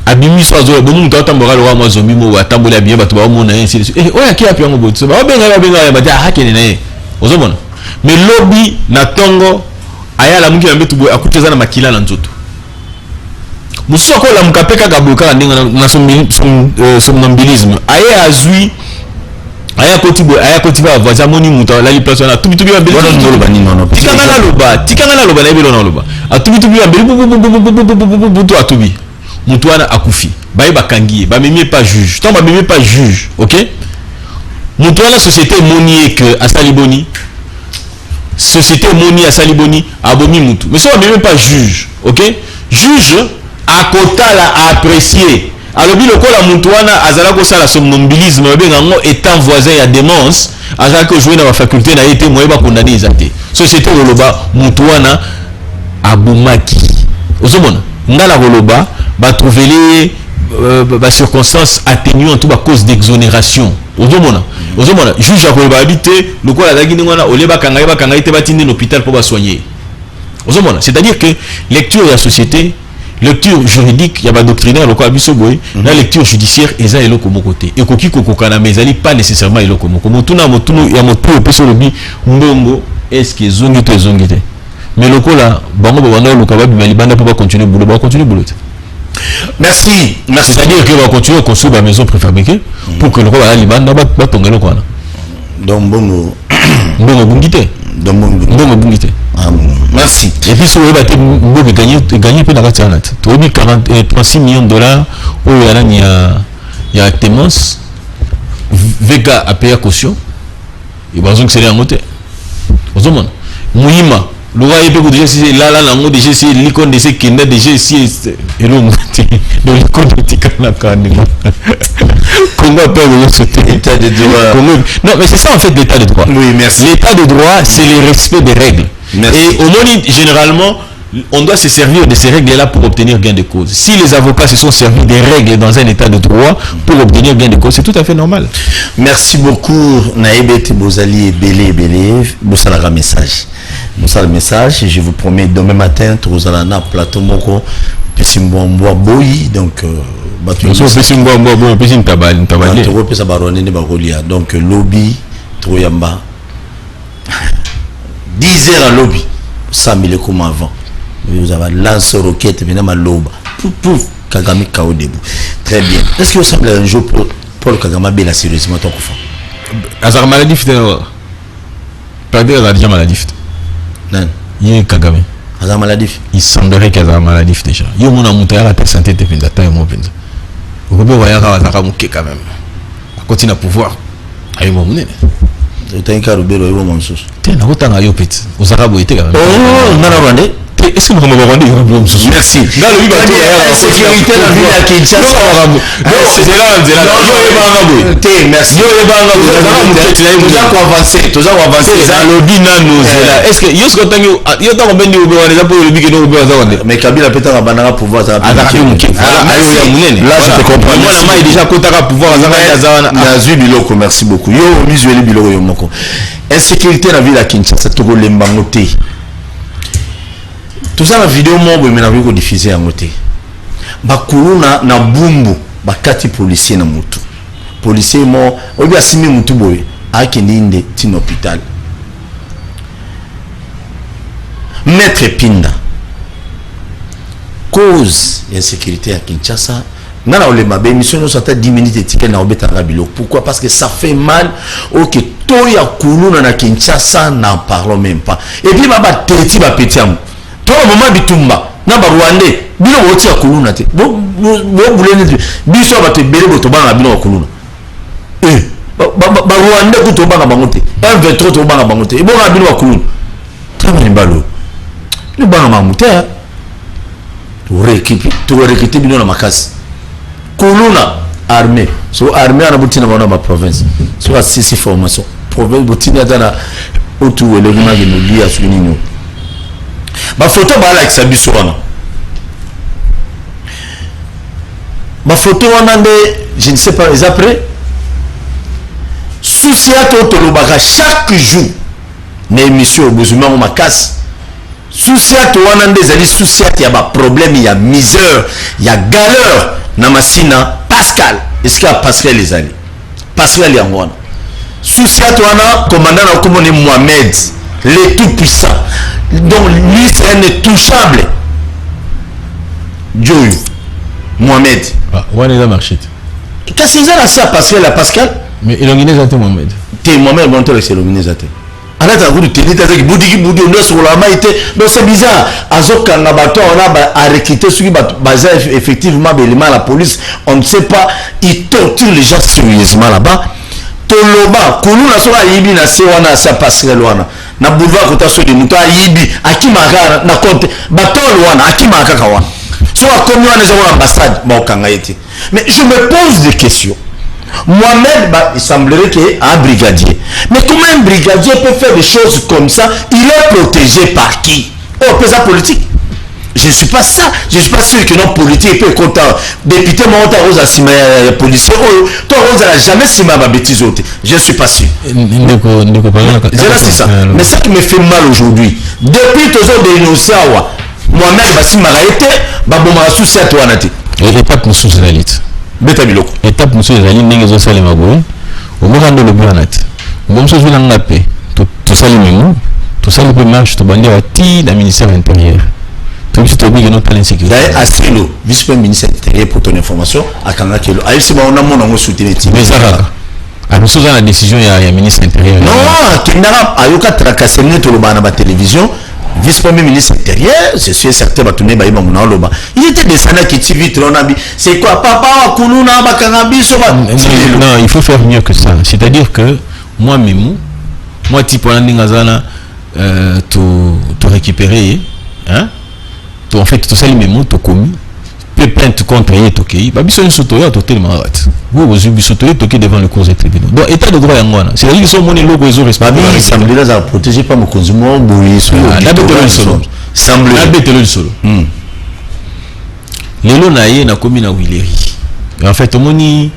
abimi so azo bo mutu atambora lo wa zombi mo atambola bien bato ba mona ainsi oya ki api yango bo tout ça ba benga ba ta hakene na ye ozomona mais lobby na tongo ayala muki na mbetu bo akuteza na makila na nzoto mususa ko la mukapeka gabuka ndenge na somnambulisme aye azui aya koti ba voisin moni muta la li place na tubi ba beli no bani no tikanga na loba na ebelo na loba atubi ba beli butu atubi mutu ana akufi baye bakangi ba memie pas juge tant ba memie pas juge OK mutu ana société moni que asaliboni société moni asaliboni abomi mutu mais so ba memie pas juge OK juge à kotala à apprécier alobi lokola muntu wana azala ko sala somnambulisme benga ngo étant voisin ya démence azala ko jouer na ba faculté na été moyeba condamné ezate société loloba muntu wana abumaki ozomona ngala loloba ba trouver les ba circonstances atténuantes ba cause d'exonération ozomona juge akoba habité lokola zaki ngwana oleba kanga ite batindi l'hôpital pour ba soigner ozomona c'est-à-dire que lecture de la société lecture juridique ya ba doctrinaire loko abiso boy la lecture judiciaire eza eloko mokote ekoki kokokana mais ezali pas nécessairement eloko moko motuna ya motu opeso lobi mbongo est-ce que zongi te mais lokola bango banda loka ba bimali banda pour continuer boulot merci c'est-à-dire que va continuer construire ba maison préfabriquée pour que lokola libanda ba tongelo kwana donc mbongo bungite merci et puis si vous avez gagné peu dans la tu as 36 millions de dollars où il y a Témence Vega a payé caution et bah donc c'est un moteur aux hommes Mouima le roi est déjà si là la déjà si l'icône de ces kinda déjà si et l'homme de l'icône de Tikana Kanima comment peut le sauter l'état de droit non mais c'est ça en fait l'état de droit oui merci l'état de droit c'est le respect des règles. Merci. Et au moins généralement on doit se servir de ces règles là pour obtenir gain de cause. Si les avocats se sont servis des règles dans un état de droit pour obtenir gain de cause, c'est tout à fait normal. Merci beaucoup Naïbet Bozali et Belé Bosala message. Bosala message et je vous promets demain matin vous allez na plateau moko pesimbo boyi donc donc lobby troyamba 10 heures à lobby 100 000 comme avant vous avez lance roquette maintenant ma loba pouf Kagame kao debout très bien est-ce que vous semblez un jour Paul Kagame bela sérieusement ton coup azar maladie fite perdre la déjà maladie fite non il Kagame azar maladie il semblerait qu'il a maladie déjà yo mona montaire à ta santé te pinda ta mo pinda vous pouvez voir azar mo quand même continue à pouvoir ayo mo munene utanka rubero yo monsus tena utanga yo petit uzarabo ite quand même oh nana rwande est-ce que vous m'avez rendu merci dans le but la sécurité la ville à Kinshasa c'est là merci nous avons avancé ça lobby nano c'est est-ce que yo ce tango yo tango bendi ube wana pour le big no ube azawande mais Kabila peut-être banana pouvoir ça là je te comprends moi la main déjà kotaka pouvoir azawanda nazui biloko merci beaucoup yo mizueli biloko yo moko insécurité la ville à Kinshasa to lembango te tout ça la vidéo mo mais na ko diffuser en côté bakuluna na bumbu bakati policier na mutu policier mo obi asimi mutu boy akindinde tin hôpital maître Pinda cause insécurité à Kinshasa nana ole mabe mission nous ça 10 minutes et na obeta rabilo pourquoi parce que ça fait mal OK to ya kuluna na Kinshasa n'en parlons même pas et puis baba teti ba petiam to moment bitumba na ba rwandais bino woti ya kuluna te bo bulene biso ba te bele boto banga bino kuluna ba rwandais ko to banga bangote M23 to banga bangote e bo ga bino kuluna tama mbalo ni banga mamuté to rééquipe bino na makasi kuluna armée so armée ana butina bana ma province so assisi formation province butina dana otu wele ngima genulia suninyo ba photo ba la kisabiso wana ma photo wana nde je ne sais pas les après souci à tolobaka chaque jour na émission au besoin makasi souci à to wana nde zali souci à ya ba problème ya misère ya galère na masina Pascal est-ce que Pascal les ali Pascal ya ngwana souci à to wana commandant na komone Mohamed le tout puissant donc lui c'est un intouchable Dieu Mohamed wana eza marché qu'est-ce que ça Pascal la Pascal mais elongine zate Mohamed te Mohamed bon tele c'est elongine zate ala ta ku teni ta ki budi ndo sur la maite mais c'est bizarre azoka na bato on a arrêté ceux qui baza effectivement l'élément la police on ne sait pas ils torturent les gens sérieusement là-bas toloba kulu na so ayibi na se wana sa Pascal wana na boulevard kota so de muto ayibi akimaka na compte bato wana akimaka kawana so akomi wana za ambassade ba okanga yeti mais je me pose des questions. Mohamed, il semblerait qu'il est un brigadier. Mais comment un brigadier peut faire des choses comme ça? Il est protégé par qui? Oh, président politique. Je ne suis pas ça. Je ne suis pas sûr que non politique peut content. Député Monta Rosa Sima policier. Oh, toi Rosa n'a jamais Sima ma bêtise. Je ne suis pas sûr. C'est ça. Mais ça qui me fait mal aujourd'hui. Depuis que j'ai dénoncé Mohamed Bassim Maraïté, Baboma Souci à toi Nati. Et pas de sous la liste. Beta biloko étape monsieur ezali ndenge zo salema boye omokando le buanat bomso zula ngape to salimemo to sali pe marche to bandi ati na ministère intérieur to biso to bigi no talent sécurité Asilo vice-premier ministre intérieur pour ton information akanga kelo aïsi ba on a mon soutenir mais ça a biso za la décision ya ministre intérieur non kinara ayoka tracasser to lo bana ba télévision vice-premier ministre intérieur, c'est sûr certain batuné ba iba muna loba. Il était descendu qui TV tronabi. C'est quoi papa kuluna ba kanabi so ba. Non, il faut faire mieux que ça. C'est-à-dire que moi même moi type on ndinga zana to récupérer hein? To en fait to sali même to commis peut plainte contre yé toki. Ba biso nsoto ya to tellement rat. Vous biso to toki devant le cours des tribunaux. Donc état de droit ya ngwana. C'est-à-dire que son monnaie logo ils ont respecté. Ça me dit là ça protéger pas mon consommation boui sur semble le solo. Lelo na ye na komi na Willery. En fait omoni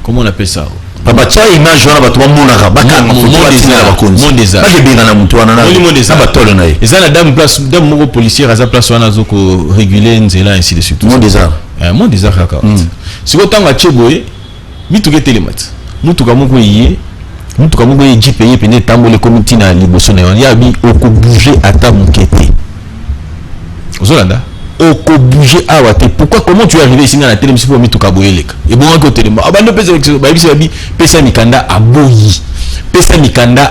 comment on appelle ça? Baba cha image wana batu bamonaka bakanga monde des arts bakebinga na mutu wana na batolo na ye eza na dame moko policière aza place wana zoko réguler nzela ainsi de suite monde des arts kaka siko tanga cheboye mituke telemat mutuka moko ye jipe ye pene tambole komiti na liboso na ya bi oko bouger ata mokete ozolanda oko bouger awate pourquoi comment tu es arrivé ici na télé misipo mituka boyeleka et bon ko télé abando pesa pesa mikanda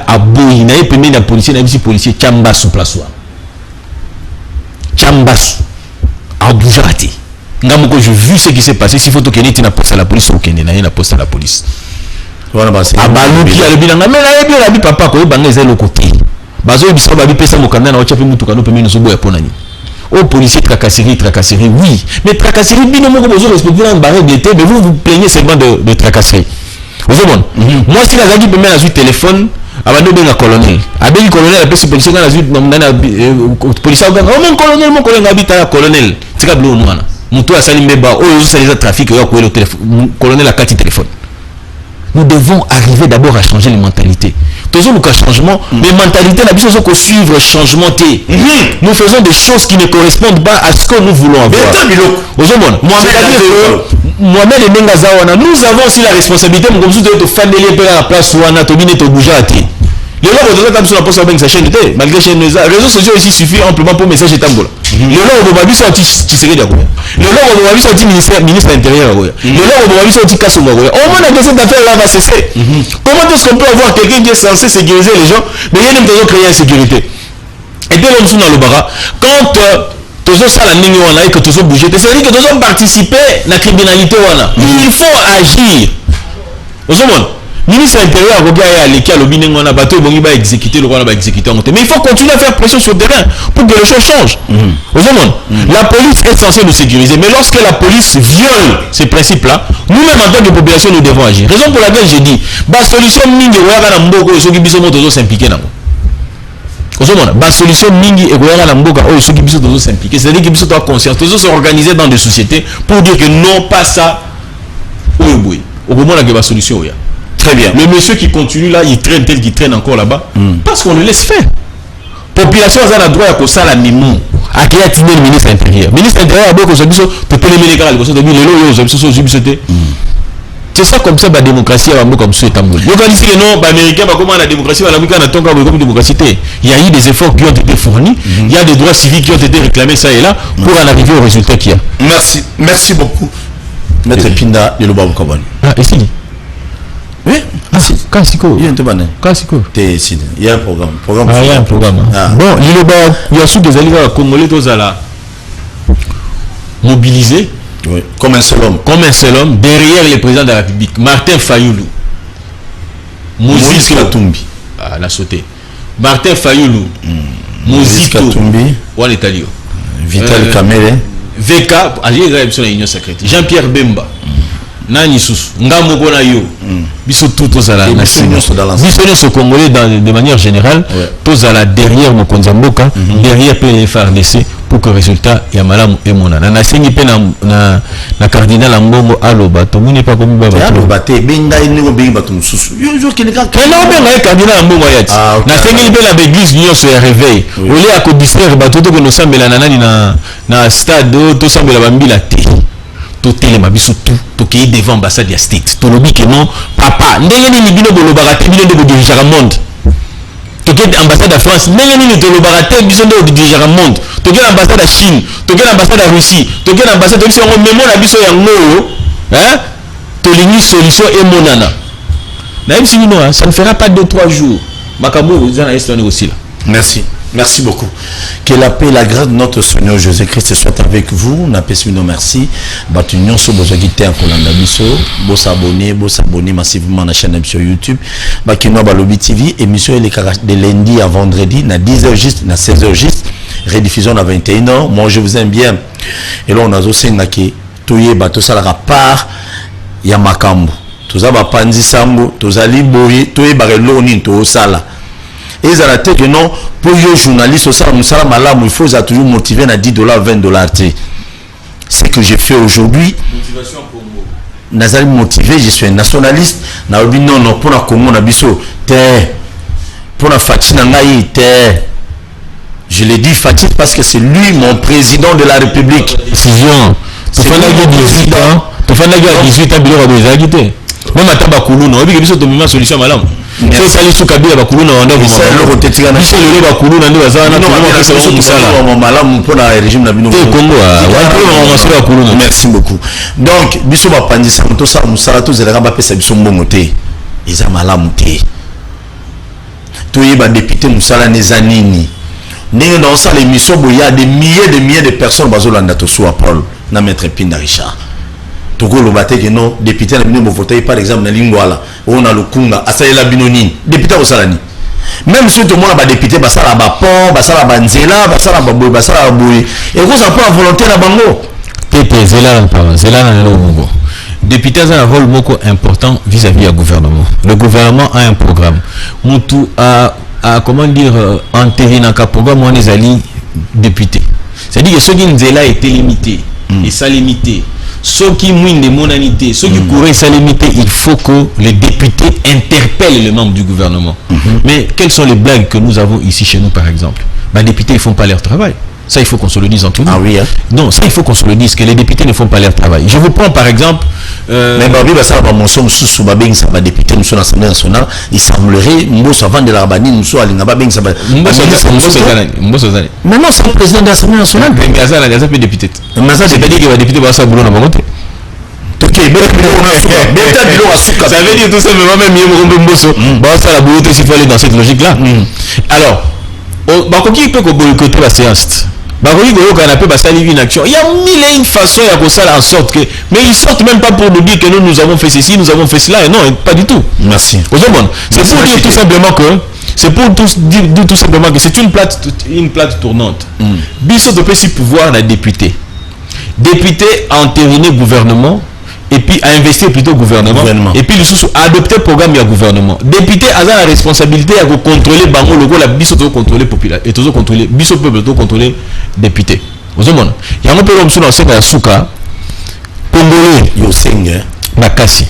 aboyi na ye pene na policier na bisi policier chamba sous place wa chamba a bouger ati ngamoko je vu ce qui s'est passé si photo keniti na poste à la police au Kenya na na poste à la police voilà bah c'est abaluki alobinanga mais na yebi la bi papa ko banga ezelo côté bazo bisa ba bi pesa mokanda na ochape mutuka no pemeni so boya ponani au policier tracasserie oui mais tracasserie bino moko bozo respecter la barre de mais vous plaignez seulement de tracasserie vous voyez moi si la zaki pemeni na su téléphone abando benga colonel abeli colonel apesi policier na su na policier au mon colonel habita colonel tika blo nwana mutu asali mbeba oyo zo salisa trafic yo ko le téléphone colonel a kati téléphone. Nous devons arriver d'abord à changer les mentalités. Toujours le changement, les mentalités n'a besoin de suivre changement. Nous faisons des choses qui ne correspondent pas à ce que nous voulons avoir. Moi-même les Mengazawana, nous avons aussi la responsabilité de faire des à la place où on a tobiné to bouger. Les gens qui sont sur la chaîne de malgré chaîne les réseaux sociaux ici suffit amplement pour message et tambola. Les gens qui ont sont Tshisekedi Diakoya. Les gens qui sont ministre intérieur Diakoya. Les gens qui sont Kassonga Diakoya. Au moins que cette affaire là va cesser. Comment est-ce qu'on peut avoir quelqu'un qui est censé sécuriser les gens mais il y a même des gens créer insécurité. Et puis l'homme sous dans le bara quand tous ça la ligne on a et que tous bouger c'est-à-dire que tous ont participé à la criminalité on a. Il faut agir. Aux hommes ministre intérieur a l'équipe on a bateau il va exécuter le roi va exécuter mais il faut continuer à faire pression sur le terrain pour que les choses changent. La police est censée nous sécuriser, mais lorsque la police viole ces principes là, nous-mêmes en tant que population nous devons agir. Raison pour laquelle j'ai dit la solution mingi oya na mboko ceux qui biso moto s'impliquer nango. La solution mingi et oya na mboka ceux qui biso s'impliquer, c'est-à-dire que biso doit conscience, tous s'organiser dans des sociétés pour dire que non pas ça au boy. Au moment là que la solution oya. Très bien. Le monsieur qui continue là, il traîne tel qu'il traîne encore là-bas, parce qu'on le laisse faire. Population a le droit à ça la mimo. À qui a tiré le ministre intérieur. Ministre intérieur a beaucoup de choses. C'est ça comme ça la démocratie a comme ça Istanbul. Donc on dit que non, américain va comment la démocratie va la comme démocratie. Il y a eu des efforts qui ont été fournis, il y a des droits civiques qui ont été réclamés ça et là pour en arriver au résultat qu'il y a. Merci beaucoup. Maître Pinda de Loba Kabane. Ah, et si. Oui, Kassiko. Il y a un programme. Il y a un programme. Il y a un programme. Bon, il y a ceux des alliés congolais tous à la mobilisés. Oui. Comme un seul homme derrière le président de la République, Martin Fayoulou. Moïse Katumbi. Ah, la sauté. Martin Fayoulou. Moïse Katumbi. Ou en Italie. Vital Kamere. VK, Union secrète. Jean-Pierre Bemba. Nani Soussou, Ngamoko na yo, biso tout aux ala biso congolais de manière générale, tous à la derrière Mokonzamboka, derrière PFRDC pour que le résultat y a malamu et mona. Na sengi pe na cardinal Mbongo aloba, to muni pas comme baba. Aloba te benga ino benga batum Soussou. Yo ke le benga cardinal Mbongo yati. Na sengi pe la église union se réveille. Olé a ko distraire bato to que nous sambela nani na stade to sambela bambila te. Tout téléma biso tout qui est devant l'ambassade de la state tout le que non papa ndenge ni bino bolobaka te bino ndeko dirigeaka monde to qui ambassade de France ndenge ni tolobaka te biso ndeko dirigeaka monde to qui ambassade de Chine to qui ambassade de Russie to qui ambassade de biso ngo memo na biso yango to lingi solution et monana na même si bino ça ne fera pas 2-3 jours makambo za na estonné aussi là. Merci beaucoup. Que la paix, la grâce de notre Seigneur Jésus-Christ soit avec vous. Nous merci. Batunion sur vos guités en Kolanda Biso. Vos abonnez massivement à la chaîne sur YouTube. Bakino Balobi TV. Émission de lundi à vendredi. Na 10h juste, na 16h juste. Rediffusion à 21h. Moi, je vous aime bien. Et là, on a aussi un qui touye bateau ça la part. Yamakambo. Tout ça va panzi sambo. Tout ça libori. Touye barelo ni tout ça là. Et ça a été que non, pour les journalistes, il faut toujours motiver à $10, $20. Ce que j'ai fait aujourd'hui, motivation pour moi. Je suis motivé, je suis un nationaliste. Non, pour la Congo, pour la Fatih, je l'ai dit Fatih parce que c'est lui mon président de la République. C'est bien. Tu fais la guerre à 18 ans, il y aura des agité. Même à Tabakoulou, on a vu que c'est une solution madame. C'est ça les sous-kabila Bakoulou na wanda c'est le rotetika na c'est le Bakoulou na ndio bazana na tout malamu pour la régime na bino Congo wa merci beaucoup donc biso ba pandisa to sa musala to zela ba pesa biso mbongo te iza malamu te to yeba député musala neza nini ndenge dans ça l'émission il y a des milliers de personnes bazolanda to soit Paul na maître Pinda Richard Togo le baté que non député na bino voter par exemple na lingwala on a le kunga asala binoni député au salani même si tout le monde a député basala ba pont basala ba nzela basala ba boy basala boy et vous en pas volonté na bango tete zela na le mongo député a un rôle beaucoup important vis-à-vis du gouvernement. Le gouvernement a un programme mutu a comment dire enterré dans un programme on est allé député c'est-à-dire que ce qui nzela était limité et ça limité. Ceux qui mouillent de monanité, ceux qui courent sa limité, il faut que les députés interpellent les membres du gouvernement. Mais quelles sont les blagues que nous avons ici chez nous par exemple? Les députés ne font pas leur travail. Ça, il faut qu'on se le dise en tout cas. Ah oui, hein? Non, ça, il faut qu'on se le dise, que les députés ne font pas leur travail. Je vous prends par exemple... Mais ça va mention sous Babeng, ça va député, nous sommes à l'Assemblée nationale, il semblerait, Mbosso avant de la Rabani, nous sommes à l'Ingababeng, ça va... Mbosso, mais non, c'est le président de l'Assemblée nationale. Mais Gaza, il y a député. Mais ça, c'est pas dire que les députés vont se boulot dans le côté. Ok, ça veut dire tout simplement même Mbosso, ça la boulot, s'il faut aller dans cette logique-là. Alors, qui peut boycotter la séance? Bakoki koyoka na pe basali une action. Il y a mille et une façons à ça en sorte que, mais ils sortent même pas pour nous dire que nous avons fait ceci, nous avons fait cela. Non, pas du tout. Merci. C'est pour dire tout simplement que dire tout simplement que c'est une plate tournante. Biso de si pouvoir la député. Député a entériné gouvernement et puis a investi plutôt gouvernement. Et puis a adopté le programme du gouvernement. Député a la responsabilité de contrôler bango logo la biso de contrôler population et toujours contrôler biso peuple de contrôler député. Vous avez il y a un peu comme ça dans ce suka congolais yo senga makasi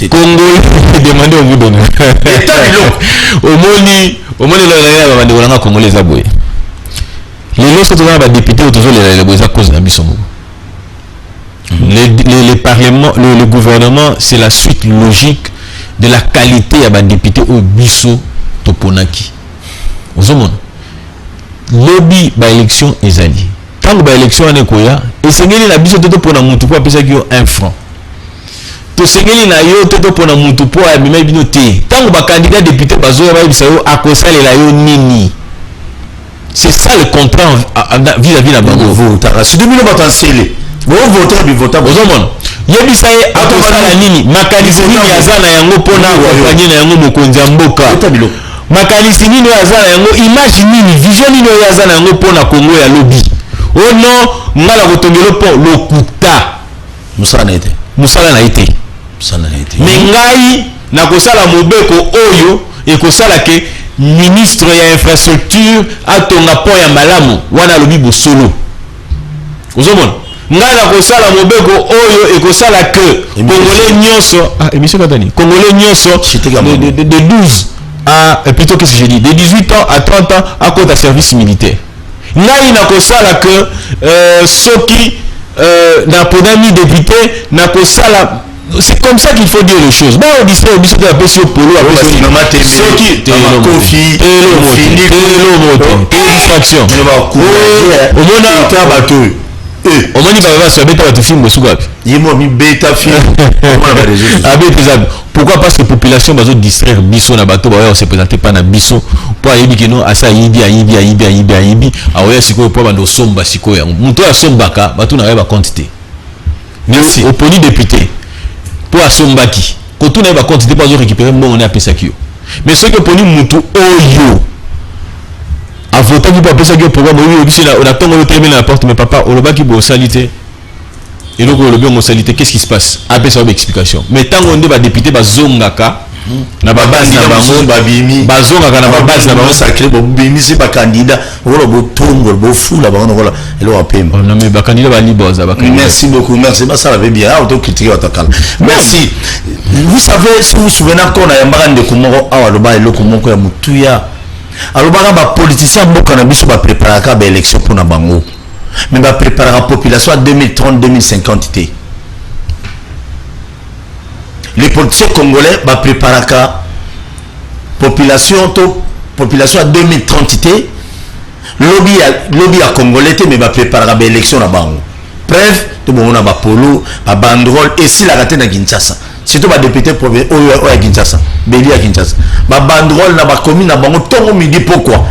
congolais demander au vous donner au moni la bande wala congolais za boye les lorsque tu vas député toujours les boye za cause na biso. Le parlement, le gouvernement, c'est la suite logique de la qualité à un député au biso toponaki. Vous avez lobby ba élection ezali. Tant que ba élection ane koya, et c'est la biso toto pona mutu po apesa ki 1 franc. To sengeli na yo toto pona mutu po a bima bino te. Tant que ba candidat député bazo ba bisa yo akosala la yo nini. C'est ça le contrat vis-à-vis la bango. Vous t'as reçu 2000 potentiels. Bon voter bi voter bozomona yebisa ye akosala nini makanisi nini aza na yango pona accompagner na yango mokonzi ya mboka makanisi nini aza na yango image nini vision nini aza na yango pona Congo ya lobby ono ngala kotongelo po lokuta musala na ete mais ngai na kosala mobeko oyo ekosala ke ministre ya infrastructure atonga po ya malamu wana lobby bosolo ozomona ngala kosala mobeko oyo ekosala que congolais nyonso émission katani congolais nyonso de 12 à plutôt qu'est-ce que j'ai dit de 18 ans à 30 ans à cause de service militaire ngai na kosala que soki na podami député na kosala. C'est comme ça qu'il faut dire les choses. Bah on dit ça, on dit ça de la pêche au polo, après soki kofi distraction au monde omoni baba so beta batu film bosuka yemo mi beta film pourquoi parce que population bazo distraire biso na bato ba se présenter pas na biso pour ayibi kino asa yibi aoya siko pour bando somba siko ya muto ya sombaka batu na ba quantité merci au poli député pour asombaki ko tu na ba quantité pas récupérer mbongo na pesa kio mais ce que poli mutu oyo a voté qui peut appeler ça programme on attend le terminer la porte mais papa on le qui bon salité et donc le bien salité qu'est-ce qui se passe après ça explication mais tant on débat député bazongaka na babase na bango bazongaka na babase na bango sacré bo bimi c'est pas candidat wala bo tongo bo fula bango wala elo apemba non mais ba candidat ba liboza ba merci beaucoup merci ça va bien auto critiquer atakala merci vous savez si vous souvenez qu'on a yambaka ndeko moko awa lo ba eloko moko ya mutuya alors ba politicien mboka na biso ba préparaka ba élection pour na bango mais ba préparaka population à 2030 2050 té les politiciens congolais ba préparaka population à 2030 té lobby à congolais té mais ba préparaka ba élection na bango bref to bon na ba polo ba banderole et si la raté na Kinshasa surtout ba député provincial oyo à Kinshasa Béli à Kinshasa ba banderole na ba commune na bango tongo midi pourquoi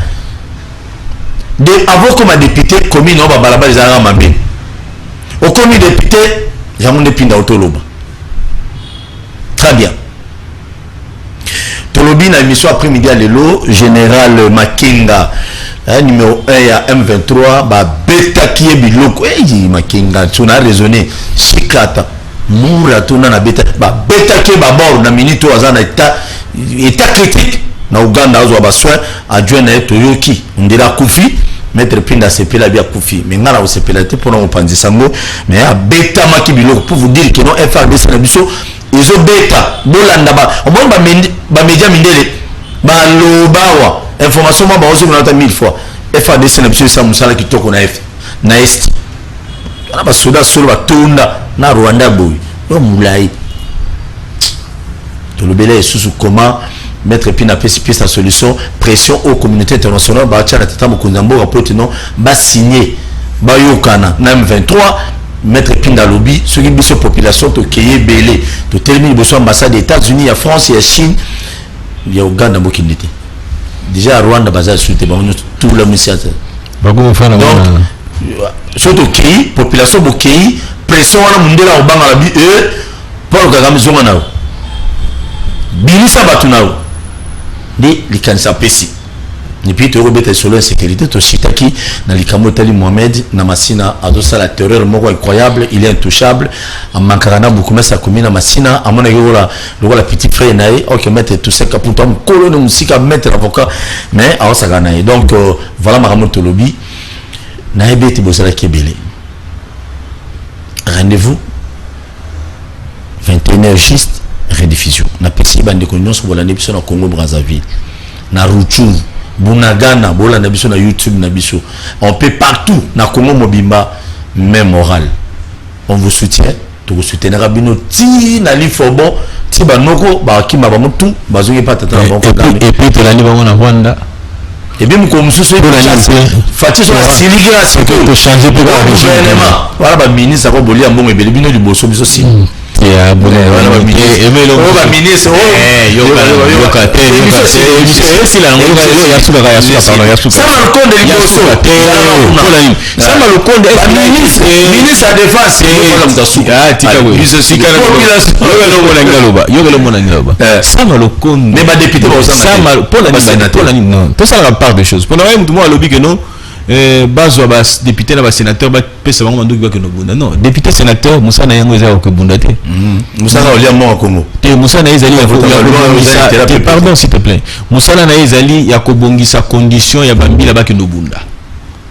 de avant comme député commune na ba balaba les ara mambe au commis député jamonde pinda otoloba très bien tolobi na émission après midi à lelo général Makenga numéro 1 à M23 ba beta qui est biloko Makenga tu as raisonné chikata moura tuna na beta ba beta ke ba bord na minute azana état critique na Uganda azo ba soin adjoint na Toyoki ndira kufi maître Pinda sepela bia kufi mais ngala o sepela te pour on panzi sango mais a beta maki biloko pour vous dire que non FRDC na biso izo beta bolanda ba on ba média mindele ba lobawa information ba ozo na 1000 fois FRDC na biso ça musala kitoko na est na ba soda solo ba tunda na Rwanda boy yo mulai to le belé sous comment mettre Pina PCP sa solution pression aux communautés internationales ba tcha tata mokonzambo rapport non ba signer ba yokana na M23 mettre Pina lobby ce qui biso population to keye belé to terminer besoin ambassade des États-Unis ya France ya Chine ya Uganda bokindité déjà Rwanda baza suite ba tout la mission surtout ok population bokei pression wana mundela obanga la bi Paul Kagame zonga nao bilisa batu nao ni likanisa pesi ni puis to robeta sur la sécurité to shitaki na likamo tali Mohamed na masina adosa la terreur moko incroyable, il est intouchable en mankarana beaucoup mais ça commune na masina amona yola la petite frère nae OK mettre tout ça kaputo mkolo no musika mettre avocat mais awa ça ganaye donc voilà maramoto lobby na ebeti bosala kebele rendez-vous 21h juste rediffusion na pesi bande ko nyonso bolande biso na Congo Brazzaville na Rutshuru Bunagana bola na biso na YouTube na biso on peut partout na Congo mobimba même moral on vous soutient to vous soutenir bino ti na lifobo ti banoko ba kima ba mutu bazongi patata na bonko et puis to la ni bango na Rwanda et bien ko mususu ko la fati so siliki na c'est que changer pour gouvernement voilà ba ministre ko bolia mbongo ebele bino liboso biso si ya bone wala ba ministre emelo ba ministre yoka te si la ngo ya suka pardon ya suka sama le compte de liboso sama le compte ministre à défense ko la mtasuka tika we tika yogelo mona ngaloba sama le compte mais ba député ba sama pour la non tout ça la part des choses pour la même moi lobby que non bazo ba député na ba sénateur ba pesa bango manduki ba ke no bunda non député sénateur Moussa na yango ezako bunda te Moussa na olia mo Congo te Moussa na ezali ya pardon s'il te plaît Moussa na ezali ya ko bongisa condition ya bambila ba ke no bunda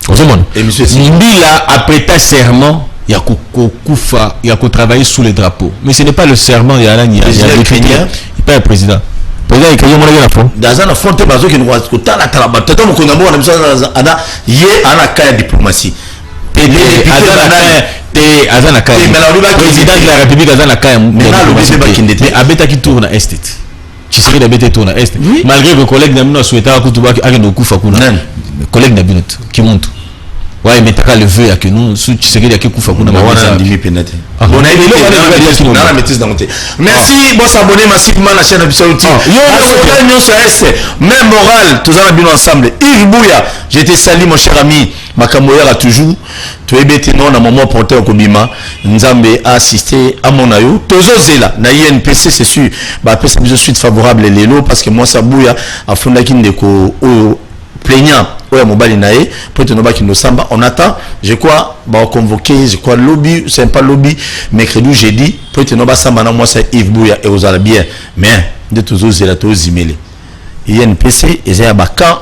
ozomona mbila après ta serment ya ko kufa ya ko travailler sous les drapeaux mais ce n'est pas le serment ya la député pas le président il y a dans un front bazo qui nous a tala tala batata mo konambo na biso ana ye ana kaya diplomatie azana kaya président de la République azana kaya mais abeta qui tourne à est Tshisekedi d'abeta tourne à est malgré que collègue na mino souhaita kutuba akino kufa kuna collègue na binot qui monte ouais mais t'as le vœu à que nous sous Tshisekedi qui kufa kuna mawana ndimi penate on a la maîtrise dans monter merci bon s'abonner massivement à la chaîne Biso YouTube même moral tous en bien ensemble Yves Bouya j'étais sali mon cher ami Makamoya a toujours tu es bête non à moment porté au Kobima Nzambe a assisté à mon ayo tozo zela na INPC c'est sûr bah après c'est suite favorable les lots parce que moi ça Bouya a fondé qui ndeko plaignant ouais mobile nae pour te noba qui nous samba on attend je crois bah convoquer je crois lobby c'est pas lobby mercredi jeudi pour te noba samba na moi c'est Yves Bouya et aux bien mais de tous aux zela tous zimeli INPC et ça baka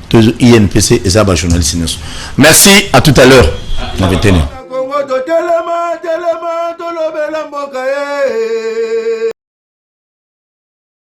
tous INPC et ça ba journaliste merci à tout à l'heure on va tenir